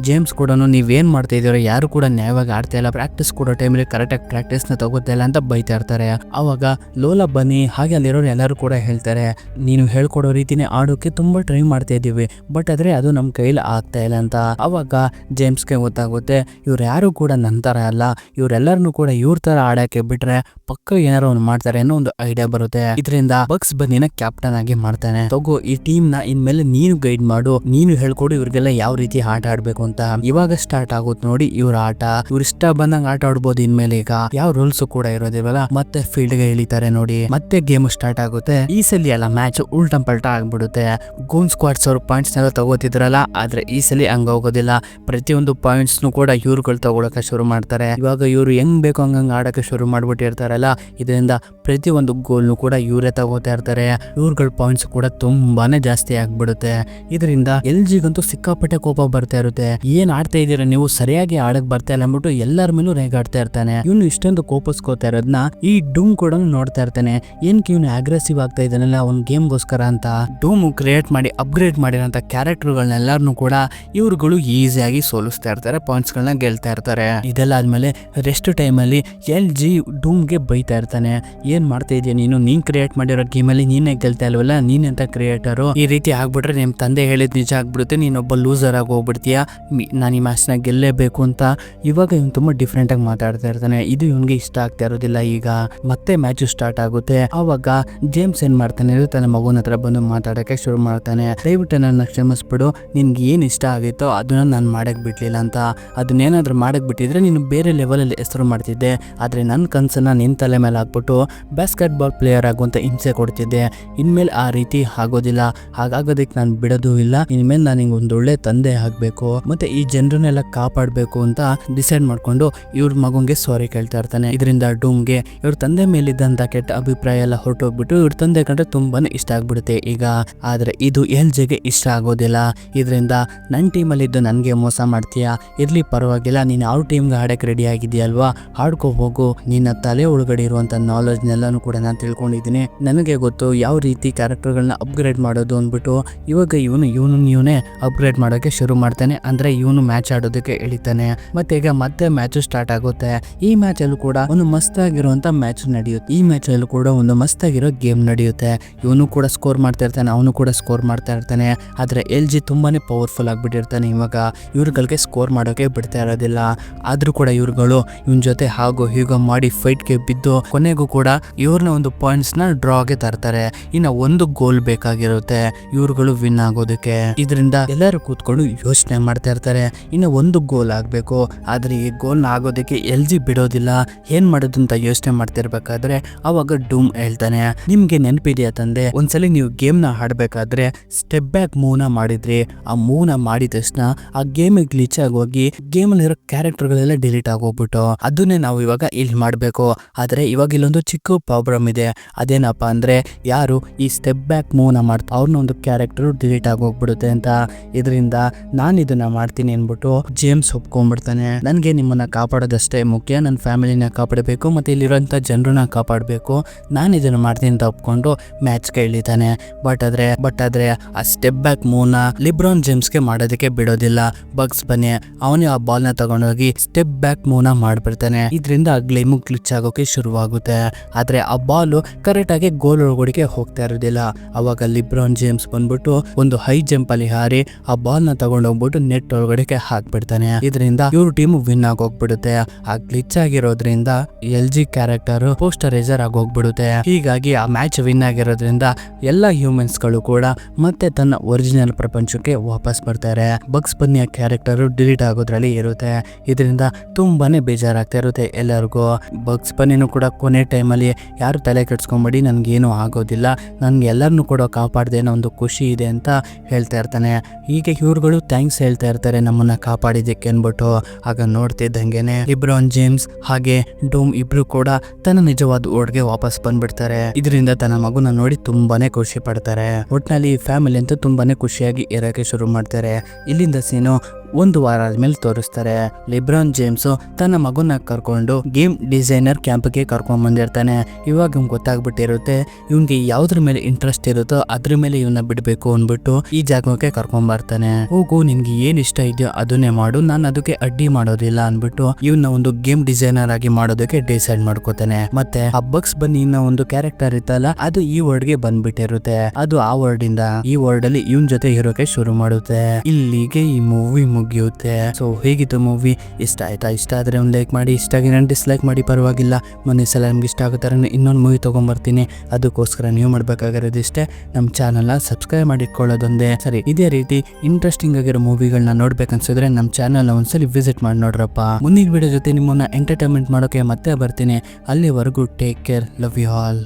ಜೇಮ್ಸ್ ಕೂಡ ನೀವೇನ್ ಮಾಡ್ತಾ ಇದೀರೋ ಯಾರು ಕೂಡ ನ್ಯಾಯವಾಗಿ ಆಡ್ತಾ ಇಲ್ಲ, ಪ್ರಾಕ್ಟೀಸ್ ಕೊಡೋ ಟೈಮಲ್ಲಿ ಕರೆಕ್ಟಾಗಿ ಪ್ರಾಕ್ಟೀಸ್ ನ ತಗೋತಾ ಇಲ್ಲ ಅಂತ ಬೈತಾ ಇರ್ತಾರೆ. ಅವಾಗ ಲೋಲಾ ಬನ್ನಿ ಹಾಗೆ ಅಲ್ಲಿರೋರು ಎಲ್ಲರೂ ಕೂಡ ಹೇಳ್ತಾರೆ, ನೀನು ಹೇಳ್ಕೊಡೋ ರೀತಿನೇ ಆಡೋಕೆ ತುಂಬಾ ಟ್ರೈ ಮಾಡ್ತಾ ಇದೀವಿ, ಬಟ್ ಆದ್ರೆ ಅದು ನಮ್ ಕೈಲಿ ಆಗ್ತಾ ಇಲ್ಲ ಅಂತ. ಅವಾಗ ಜೇಮ್ಸ್ಗೆ ಗೊತ್ತಾಗುತ್ತೆ ಇವ್ರು ಯಾರು ಕೂಡ ನಂತರ ಅಲ್ಲ, ಇವ್ರೆಲ್ಲರನ್ನು ಕೂಡ ಇವ್ರ ತರ ಆಡಕ್ಕೆ ಬಿಟ್ರೆ ಪಕ್ಕ ಏನಾರು ಒಂದು ಮಾಡ್ತಾರೆ ಅನ್ನೋ ಒಂದು ಐಡಿಯಾ ಬರುತ್ತೆ. ಇದರಿಂದ ಬಗ್ಸ್ ಬನ್ನಿನ ಕ್ಯಾಪ್ಟನ್ ಆಗಿ ಮಾಡ್ತಾನೆ. ತಗೋ ಈ ಟೀಮ್ ನ ಇನ್ಮೇಲೆ ನೀನು ಗೈಡ್ ಮಾಡು, ನೀನು ಹೇಳ್ಕೊಡು ಇವ್ರಿಗೆಲ್ಲ ಯಾವ ರೀತಿ ಆಟ ಆಡ್ಬೇಕು ಅಂತ. ಇವಾಗ ಸ್ಟಾರ್ಟ್ ಆಗುತ್ತೆ ನೋಡಿ ಇವ್ರ ಆಟ. ಇವ್ರ ಇಷ್ಟ ಬಂದಂಗ ಆಟ ಆಡ್ಬೋದು ಇನ್ಮೇಲೆ. ಈಗ ಯಾವ ರೂಲ್ಸ್ ಕೂಡ ಇರೋದಿಲ್ವಲ್ಲ. ಮತ್ತೆ ಫೀಲ್ಡ್ ಗೆ ಇಳಿತಾರೆ ನೋಡಿ. ಮತ್ತೆ ಗೇಮ್ ಸ್ಟಾರ್ಟ್ ಆಗುತ್ತೆ. ಈ ಸಲ ಎಲ್ಲ ಮ್ಯಾಚ್ ಉಲ್ಟಂ ಪಲ್ಟಾ ಆಗ್ಬಿಡುತ್ತೆ. ಗೂನ್ ಸ್ಕ್ವಾಡ್ಸ್ ಅವ್ರ ಪಾಯಿಂಟ್ಸ್ ನೆಲ್ಲ ತಗೋತಿದ್ರಲ್ಲ, ಆದ್ರೆ ಈ ಸಲ ಹಂಗ ಹೋಗೋದಿಲ್ಲ. ಪ್ರತಿಯೊಂದು ಪಾಯಿಂಟ್ಸ್ ಕೂಡ ಇವ್ರುಗಳು ತಗೊಳಕ ಶುರು ಮಾಡ್ತಾರೆ. ಇವಾಗ ಇವ್ರು ಹೆಂಗ್ ಬೇಕೋ ಹಂಗ ಆಡಕ್ಕೆ ಶುರು ಮಾಡ್ಬಿಟ್ಟಿರ್ತಾರಲ್ಲ, ಇದರಿಂದ ಪ್ರತಿಯೊಂದು ಗೋಲ್ನು ಕೂಡ ಇವರೇ ತಗೋತಾ ಇರ್ತಾರೆ. ಇವ್ರಗಳ ಪಾಯಿಂಟ್ಸ್ ಕೂಡ ತುಂಬಾನೇ ಜಾಸ್ತಿ ಆಗ್ಬಿಡುತ್ತೆ. ಇದರಿಂದ LGಗಂತೂ ಸಿಕ್ಕಾಪಟ್ಟೆ ಕೋಪ ಬರ್ತಾ ಇರುತ್ತೆ. ಏನ್ ಆಡ್ತಾ ಇದೀರ ನೀವು, ಸರಿಯಾಗಿ ಆಡಕ್ ಬರ್ತಾ ಇಲ್ಲ ಅಂದ್ಬಿಟ್ಟು ಎಲ್ಲರ ಮೇಲೂ ರೇಗಾಡ್ತಾ ಇರ್ತಾನೆ. ಇವನು ಇಷ್ಟೊಂದು ಕೋಪಿಸ್ಕೋತಾ ಇರೋದನ್ನ ಈ ಡೂಮ್ ಕೂಡ ನೋಡ್ತಾ ಇರ್ತಾನೆ. ಏನಕ್ಕೆ ಇವನು ಅಗ್ರೆಸಿವ್ ಆಗ್ತಾ ಇದ್ದಾನಲ್ಲ ಒಂದ್ ಗೇಮ್ಗೋಸ್ಕರ ಅಂತ. ಡೂಮ್ ಕ್ರಿಯೇಟ್ ಮಾಡಿ ಅಪ್ಗ್ರೇಡ್ ಮಾಡಿರೋಂಥ ಕ್ಯಾರೆಕ್ಟರ್ಗಳನ್ನೆಲ್ಲರನ್ನು ಕೂಡ ಇವ್ರುಗಳು ಈಸಿಯಾಗಿ ಸೋಲಿಸ್ತಾ ಇರ್ತಾರೆ, ಪಾಯಿಂಟ್ಸ್ ಗಳನ್ನ ಗೆಲ್ತಾ ಇರ್ತಾರೆ. ಇದೆಲ್ಲ ಆದ್ಮೇಲೆ ರೆಸ್ಟ್ ಟೈಮ್ ಅಲ್ಲಿ LG ಡೂಮ್ಗೆ ಬೈತಾ ಇರ್ತಾನೆ, ಏನ್ ಮಾಡ್ತಾ ಇದೀಯ ನೀನ್ ಕ್ರಿಯೇಟ್ ಮಾಡಿರೋ ಗೇಮ್ ಅಲ್ಲಿ ನೀನೇ ಗೆಲ್ತಾ ಇಲ್ವಲ್ಲ, ನೀನೆಂತ ಕ್ರಿಯೇಟರು, ಈ ರೀತಿ ಆಗ್ಬಿಟ್ರೆ ನಿಮ್ ತಂದೆ ಹೇಳಿದ್ ನಿಜ ಆಗ್ಬಿಡುತ್ತೆ, ನೀನೊಬ್ಬ ಲೂಸರ್ ಆಗಿ ಹೋಗ್ಬಿಡ್ತೀಯ, ನಾನು ಈ ಮ್ಯಾಚ್ ನ ಗೆಲ್ಲೇಬೇಕು ಅಂತ. ಇವಾಗ ಇವ್ನು ತುಂಬಾ ಡಿಫ್ರೆಂಟ್ ಆಗಿ ಮಾತಾಡ್ತಾ ಇರ್ತಾನೆ. ಇದು ಇವನ್ಗೆ ಇಷ್ಟ ಆಗ್ತಾ ಇರೋದಿಲ್ಲ. ಈಗ ಮತ್ತೆ ಮ್ಯಾಚ್ ಸ್ಟಾರ್ಟ್ ಆಗುತ್ತೆ. ಅವಾಗ ಜೇಮ್ಸ್ ಏನ್ ಮಾಡ್ತಾನೆ, ತನ್ನ ಮಗುನ ಹತ್ರ ಬಂದು ಮಾತಾಡಕ್ಕೆ ಶುರು ಮಾಡ್ತಾನೆ. ದಯವಿಟ್ಟು ನನ್ನ ಕ್ಷಮಿಸ್ಬಿಡು, ನಿನ್ಗೆ ಏನ್ ಇಷ್ಟ ಆಗಿತ್ತೋ ಅದನ್ನ ನಾನು ಮಾಡಕ್ ಬಿಡ್ಲಿಲ್ಲ ಅಂತ. ಅದನ್ನೇನಾದ್ರೂ ಮಾಡಕ್ ಬಿಟ್ಟಿದ್ರೆ ನೀನು ಬೇರೆ ಲೆವೆಲ್ ಅಲ್ಲಿ ಹೆಸರು ಮಾಡ್ತಿದ್ದೆ, ಆದ್ರೆ ನನ್ನ ಕನ್ಸನ್ನ ನಿನ್ ತಲೆ ಮೇಲೆ ಹಾಕ್ಬಿಟ್ಟು ಬಾಸ್ಕೆಟ್ಬಾಲ್ ಪ್ಲೇಯರ್ ಆಗುವಂತ ಹಿಂಸೆ ಕೊಡ್ತಿದ್ದೆ. ಇನ್ಮೇಲೆ ಆ ರೀತಿ ಆಗೋದಿಲ್ಲ, ಹಾಗಾಗೋದಕ್ಕೆ ನಾನು ಬಿಡೋದು ಇಲ್ಲ. ಇನ್ಮೇಲೆ ನಾನು ಹಿಂಗೆ ಒಂದು ಒಳ್ಳೆ ತಂದೆ ಆಗ್ಬೇಕು, ಮತ್ತೆ ಈ ಜನರನ್ನೆಲ್ಲ ಕಾಪಾಡಬೇಕು ಅಂತ ಡಿಸೈಡ್ ಮಾಡ್ಕೊಂಡು ಇವ್ರ ಮಗುಂಗೆ ಸಾರಿ ಕೇಳ್ತಾ ಇರ್ತಾನೆ. ಇದರಿಂದ ಡೂಮ್ಗೆ ಇವ್ರ ತಂದೆ ಮೇಲಿದ್ದಂತ ಕೆಟ್ಟ ಅಭಿಪ್ರಾಯ ಎಲ್ಲ ಹೊರಟೋಗ್ಬಿಟ್ಟು ಇವ್ರ ತಂದೆ ಕಂಡ್ರೆ ತುಂಬಾನೇ ಇಷ್ಟ ಆಗ್ಬಿಡುತ್ತೆ ಈಗ. ಆದ್ರೆ ಇದು LGಗೆ ಇಷ್ಟ ಆಗೋದಿಲ್ಲ. ಇದರಿಂದ ನನ್ನ ಟೀಮಲ್ಲಿ ಇದ್ದು ನನಗೆ ಮೋಸ ಮಾಡ್ತೀಯಾ, ಇರ್ಲಿ ಪರವಾಗಿಲ್ಲ, ನೀನು ಯಾವ ಟೀಮ್ಗೆ ಆಡಕ್ಕೆ ರೆಡಿ ಆಗಿದೆಯಲ್ವಾ, ಆಡ್ಕೋ ಹೋಗು, ನಿನ್ನ ತಲೆ ಒಳಗಡೆ ಇರುವಂತ ನಾಲೆಜ್ನೆಲ್ಲಾನು ಕೂಡ ನಾನು ತಿಳ್ಕೊಂಡಿದ್ದೀನಿ, ನನಗೆ ಗೊತ್ತು ಯಾವ ರೀತಿ ಕ್ಯಾರೆಕ್ಟರ್ಗಳನ್ನ ಅಪ್ಗ್ರೇಡ್ ಮಾಡೋದು ಅಂದ್ಬಿಟ್ಟು. ಇವಾಗ ಇವನೇ ಅಪ್ಗ್ರೇಡ್ ಮಾಡೋಕೆ ಶುರು ಮಾಡ್ತಾನೆ. ಅಂದ್ರೆ ಇವನು ಮ್ಯಾಚ್ ಆಡೋದಕ್ಕೆ ಎಳಿತಾನೆ. ಮತ್ತೆ ಈಗ ಮತ್ತೆ ಮ್ಯಾಚ್ ಸ್ಟಾರ್ಟ್ ಆಗುತ್ತೆ. ಈ ಮ್ಯಾಚ್ ಅಲ್ಲೂ ಕೂಡ ಒಂದು ಮಸ್ತ್ ಆಗಿರುವಂತ ಮ್ಯಾಚ್ ನಡೆಯುತ್ತೆ. ಈ ಮ್ಯಾಚ್ ಅಲ್ಲೂ ಕೂಡ ಒಂದು ಮಸ್ತ್ ಆಗಿರೋ ಗೇಮ್ ನಡೆಯುತ್ತೆ. ಇವನು ಕೂಡ ಸ್ಕೋರ್ ಮಾಡ್ತಾ ಇರ್ತಾನೆ, ಅವನು ಕೂಡ ಸ್ಕೋರ್ ಮಾಡ್ತಾ ಇರ್ತಾನೆ. ಆದ್ರೆ LG ತುಂಬಾನೇ ಪವರ್ಫುಲ್ ಆಗ್ಬಿಟ್ಟಿರ್ತಾನೆ. ಇವಾಗ ಇವ್ರುಗಳಿಗೆ ಸ್ಕೋರ್ ಮಾಡೋಕೆ ಬಿಡ್ತಾ ಇರೋದಿಲ್ಲ. ಆದ್ರೂ ಕೂಡ ಇವ್ರುಗಳು ಇವನ್ ಜೊತೆ ಹಾಗೋ ಹೀಗೋ ಮಾಡಿ ಫೈಟ್ಗೆ ಬಿದ್ದು ಕೊನೆಗೂ ಕೂಡ ಇವ್ರನ್ನ ಒಂದು ಪಾಯಿಂಟ್ಸ್ ನ ಡ್ರಾಗೆ ತರ್ತಾರೆ. ಇನ್ನ ಒಂದು ಗೋಲ್ ಬೇಕಾಗಿರುತ್ತೆ ಇವ್ರುಗಳು ವಿನ್ ಆಗೋದಕ್ಕೆ. ಇದರಿಂದ ಎಲ್ಲರೂ ಕೂತ್ಕೊಂಡು ಯೋಚನೆ ಮಾಡ್ತಾ ಇರ್ತಾರೆ, ಇನ್ನು ಒಂದು ಗೋಲ್ ಆಗ್ಬೇಕು. ಆದ್ರೆ ಈ ಗೋಲ್ ಆಗೋದಕ್ಕೆ LG ಬಿಡೋದಿಲ್ಲ. ಏನ್ ಮಾಡೋದು ಅಂತ ಯೋಚನೆ ಮಾಡ್ತಿರ್ಬೇಕಾದ್ರೆ ಅವಾಗ ಡೂಮ್ ಹೇಳ್ತಾನೆ, ನಿಮ್ಗೆ ನೆನಪಿದೆಯಾ ತಂದೆ, ಒಂದ್ಸಲಿ ನೀವು ಗೇಮ್ ನ ಆಡ್ಬೇಕಾದ್ರೆ ಸ್ಟೆಪ್ ಬ್ಯಾಕ್ ಮೂವ್ನ ಮಾಡಿದ್ರಿ. ಆ ಮೂವ್ನ ಮಾಡಿದ ತಕ್ಷಣ ಆ ಗೇಮ್ ಗ್ಲಿಚ್ ಆಗಿ ಹೋಗಿ ಗೇಮ್ ಅಲ್ಲಿರೋ ಕ್ಯಾರೆಕ್ಟರ್ ಗಳೆಲ್ಲ ಡಿಲೀಟ್ ಆಗೋಗ್ಬಿಟ್ಟು ಅದನ್ನೇ ನಾವು ಇವಾಗ ಇಲ್ಲಿ ಮಾಡ್ಬೇಕು. ಆದ್ರೆ ಇವಾಗ ಇಲ್ಲೊಂದು ಚಿಕ್ಕ ಪ್ರಾಬ್ಲಮ್ ಇದೆ. ಅದೇನಪ್ಪ ಅಂದ್ರೆ ಯಾರು ಈ ಸ್ಟೆಪ್ ಬ್ಯಾಕ್ ಮೂವ್ನ ಮಾಡ್ತಾ ಅವ್ರನ್ನ ಒಂದು ಕ್ಯಾರೆಕ್ಟರ್ ಡಿಲೀಟ್ ಆಗೋಗ್ಬಿಡುತ್ತೆ ಅಂತ. ಇದರಿಂದ ನಾನು ಇದನ್ನ ಮಾಡ್ತೀನಿ ಅನ್ಬಿಟ್ಟು ಜೇಮ್ಸ್ ಒಪ್ಕೊಂಡ್ಬಿಡ್ತಾನೆ. ನನ್ಗೆ ನಿಮ್ಮನ್ನ ಕಾಪಾಡೋದಷ್ಟೇ ಮುಖ್ಯ, ನನ್ನ ಫ್ಯಾಮಿಲಿನ ಕಾಪಾಡಬೇಕು ಮತ್ತೆ ಇಲ್ಲಿರೋಂಥ ಜನರನ್ನ ಕಾಪಾಡಬೇಕು, ನಾನು ಇದನ್ನ ಮಾಡ್ತೀನಿ ಅಂತ ಒಪ್ಕೊಂಡು ಮ್ಯಾಚ್ಗೆ ಇಳಿತಾನೆ. ಬಟ್ ಆದ್ರೆ ಆ ಸ್ಟೆಪ್ ಬ್ಯಾಕ್ ಮೂವ್ನ ಲಿಬ್ರಾನ್ ಜೇಮ್ಸ್ಗೆ ಮಾಡೋದಕ್ಕೆ ಬಿಡೋದಿಲ್ಲ. ಬಗ್ಸ್ ಬನ್ನಿ ಅವನೇ ಆ ಬಾಲ್ನ ತಗೊಂಡೋಗಿ ಸ್ಟೆಪ್ ಬ್ಯಾಕ್ ಮೂವ್ನ ಮಾಡ್ಬಿಡ್ತಾನೆ. ಇದರಿಂದ ಗ್ಲೇಮು ಗ್ಲಿಚ್ ಆಗೋಕೆ ಶುರುವಾಗುತ್ತೆ. ಆದ್ರೆ ಆ ಬಾಲು ಕರೆಕ್ಟ್ ಆಗಿ ಗೋಲ್ ಒಳಗಡೆ ಹೋಗ್ತಾ ಇರೋದಿಲ್ಲ. ಅವಾಗ ಲಿಬ್ರಾನ್ ಜೇಮ್ಸ್ ಬಂದ್ಬಿಟ್ಟು ಒಂದು ಹೈ ಜಂಪ್ ಅಲ್ಲಿ ಹಾರಿ ಆ ಬಾಲ್ ನ ತಗೊಂಡೋಗ್ಬಿಟ್ಟು ನೆಟ್ ಒಳಗಡೆ ಹಾಕ್ಬಿಡ್ತಾನೆ. ಇದರಿಂದ ಇವ್ರ ಟೀಮ್ ವಿನ್ ಆಗೋಗ್ಬಿಡುತ್ತೆ. ಆ ಗ್ಲಿಚ್ ಆಗಿರೋದ್ರಿಂದ LG ಕ್ಯಾರೆಕ್ಟರ್ ಪೋಸ್ಟರೈಸರ್ ಆಗೋಗ್ಬಿಡುತ್ತೆ. ಹೀಗಾಗಿ ಆ ಮ್ಯಾಚ್ ಮ್ಯಾಚ್ ವಿನ್ ಆಗಿರೋದ್ರಿಂದ ಎಲ್ಲ ಹ್ಯೂಮನ್ಸ್ಗಳು ಕೂಡ ಮತ್ತೆ ತನ್ನ ಒರಿಜಿನಲ್ ಪ್ರಪಂಚಕ್ಕೆ ವಾಪಸ್ ಬರ್ತಾರೆ. ಬಗ್ಸ್ ಬನ್ನಿಯ ಕ್ಯಾರೆಕ್ಟರ್ ಡಿಲೀಟ್ ಆಗೋದ್ರಲ್ಲಿ ಇರುತ್ತೆ. ಇದರಿಂದ ತುಂಬಾನೇ ಬೇಜಾರಾಗ್ತಾ ಇರುತ್ತೆ ಎಲ್ಲರಿಗೂ. ಬಗ್ಸ್ ಬನ್ನಿನೂ ಕೂಡ ಕೊನೆ ಟೈಮಲ್ಲಿ ಯಾರು ತಲೆ ಕೆಡ್ಸ್ಕೊಂಬೇಡಿ, ನನ್ಗೇನು ಆಗೋದಿಲ್ಲ, ನನ್ಗೆ ಎಲ್ಲರನ್ನೂ ಕೂಡ ಕಾಪಾಡಿದೆ ಅನ್ನೋ ಒಂದು ಖುಷಿ ಇದೆ ಅಂತ ಹೇಳ್ತಾ ಇರ್ತಾನೆ. ಹೀಗೆ ಇವ್ರುಗಳು ಥ್ಯಾಂಕ್ಸ್ ಹೇಳ್ತಾ ಇರ್ತಾರೆ ನಮ್ಮನ್ನ ಕಾಪಾಡಿದ್ದಕ್ಕೆ ಅನ್ಬಿಟ್ಟು. ಆಗ ನೋಡ್ತಿದ್ದಂಗೆನೆ ಲಿಬ್ರಾನ್ ಜೇಮ್ಸ್ ಹಾಗೆ ಡೋಮ್ ಇಬ್ರು ಕೂಡ ತನ್ನ ನಿಜವಾದ ಊರಿಗೆ ವಾಪಸ್ ಬಂದ್ಬಿಡ್ತಾರೆ. ಇದರಿಂದ ತನ್ನ ಮಗುನ ನೋಡಿ ತುಂಬಾನೇ ಖುಷಿ ಪಡ್ತಾರೆ. ಒಟ್ನಲ್ಲಿ ಫ್ಯಾಮಿಲಿ ಅಂತೂ ತುಂಬಾನೇ ಖುಷಿಯಾಗಿ ಇರೋಕೆ ಶುರು ಮಾಡ್ತಾರೆ. ಇಲ್ಲಿಂದ ಸೀನು 1 ವಾರ ಆದ್ಮೇಲೆ ತೋರಿಸ್ತಾರೆ. ಲಿಬ್ರಾನ್ ಜೇಮ್ಸ್ ತನ್ನ ಮಗುನ ಕರ್ಕೊಂಡು ಗೇಮ್ ಡಿಸೈನರ್ ಕ್ಯಾಂಪ್ಗೆ ಕರ್ಕೊಂಡ್ ಬಂದಿರ್ತಾನೆ. ಇವಾಗ ಇವ್ನ್ ಗೊತ್ತಾಗ್ಬಿಟ್ಟಿರುತ್ತೆ ಇವ್ನಿಗೆ ಯಾವ್ದ್ರ ಮೇಲೆ ಇಂಟ್ರೆಸ್ಟ್ ಇರುತ್ತೋ ಅದ್ರ ಮೇಲೆ ಇವನ್ನ ಬಿಡ್ಬೇಕು ಅಂದ್ಬಿಟ್ಟು ಈ ಜಾಗಕ್ಕೆ ಕರ್ಕೊಂಡ್ ಬರ್ತಾನೆ. ಹೋಗು, ನಿನ್ಗೆ ಏನ್ ಇಷ್ಟ ಇದೆಯೋ ಅದನ್ನೇ ಮಾಡು, ನಾನು ಅದಕ್ಕೆ ಅಡ್ಡಿ ಮಾಡೋದಿಲ್ಲ ಅಂದ್ಬಿಟ್ಟು ಇವನ್ನ ಒಂದು ಗೇಮ್ ಡಿಸೈನರ್ ಆಗಿ ಮಾಡೋದಕ್ಕೆ ಡಿಸೈಡ್ ಮಾಡ್ಕೋತಾನೆ. ಮತ್ತೆ ಆ ಬಗ್ಸ್ ಬನ್ನಿನ ಒಂದು ಕ್ಯಾರೆಕ್ಟರ್ ಇತ್ತಲ್ಲ, ಅದು ಈ ವರ್ಡ್ ಗೆ ಬಂದ್ಬಿಟ್ಟಿರುತ್ತೆ. ಅದು ಆ ವರ್ಡ್ ಇಂದ ಈ ವರ್ಡ್ ಅಲ್ಲಿ ಇವನ್ ಜೊತೆ ಇರೋಕೆ ಶುರು ಮಾಡುತ್ತೆ. ಇಲ್ಲಿಗೆ ಈ ಮೂವಿ ಮುಗಿಯುತ್ತೆ. ಸೊ ಹೇಗಿತ್ತು ಮೂವಿ? ಇಷ್ಟ ಆಯ್ತಾ? ಇಷ್ಟ ಆದ್ರೆ ಒಂದು ಲೈಕ್ ಮಾಡಿ, ಇಷ್ಟ ಆಗಿ ನಾನು ಡಿಸ್ಲೈಕ್ ಮಾಡಿ ಪರವಾಗಿಲ್ಲ. ಮೊನ್ನೆ ಸಲ ನಿಮ್ಗೆ ಇಷ್ಟ ಆಗೋ ಥರ ಇನ್ನೊಂದು ಮೂವಿ ತೊಗೊಂಬರ್ತೀನಿ. ಅದಕ್ಕೋಸ್ಕರ ನೀವು ಮಾಡ್ಬೇಕಾಗಿರೋದಿಷ್ಟೇ, ನಮ್ಮ ಚಾನಲ್ನ ಸಬ್ಸ್ಕ್ರೈಬ್ ಮಾಡಿ ಇಟ್ಕೊಳ್ಳೋದೊಂದೇ. ಸರಿ, ಇದೇ ರೀತಿ ಇಂಟ್ರೆಸ್ಟಿಂಗ್ ಆಗಿರೋ ಮೂವಿಗಳನ್ನ ನೋಡ್ಬೇಕನ್ಸಿದ್ರೆ ನಮ್ಮ ಚಾನಲ್ನ ಒಂದ್ಸಲಿ ವಿಸಿಟ್ ಮಾಡಿ ನೋಡ್ರಪ್ಪ. ಮುಂದಿನ ವಿಡಿಯೋ ಜೊತೆ ನಿಮ್ಮನ್ನ ಎಂಟರ್ಟೈನ್ಮೆಂಟ್ ಮಾಡೋಕೆ ಮತ್ತೆ ಬರ್ತೀನಿ. ಅಲ್ಲಿವರೆಗೂ take care, love you all.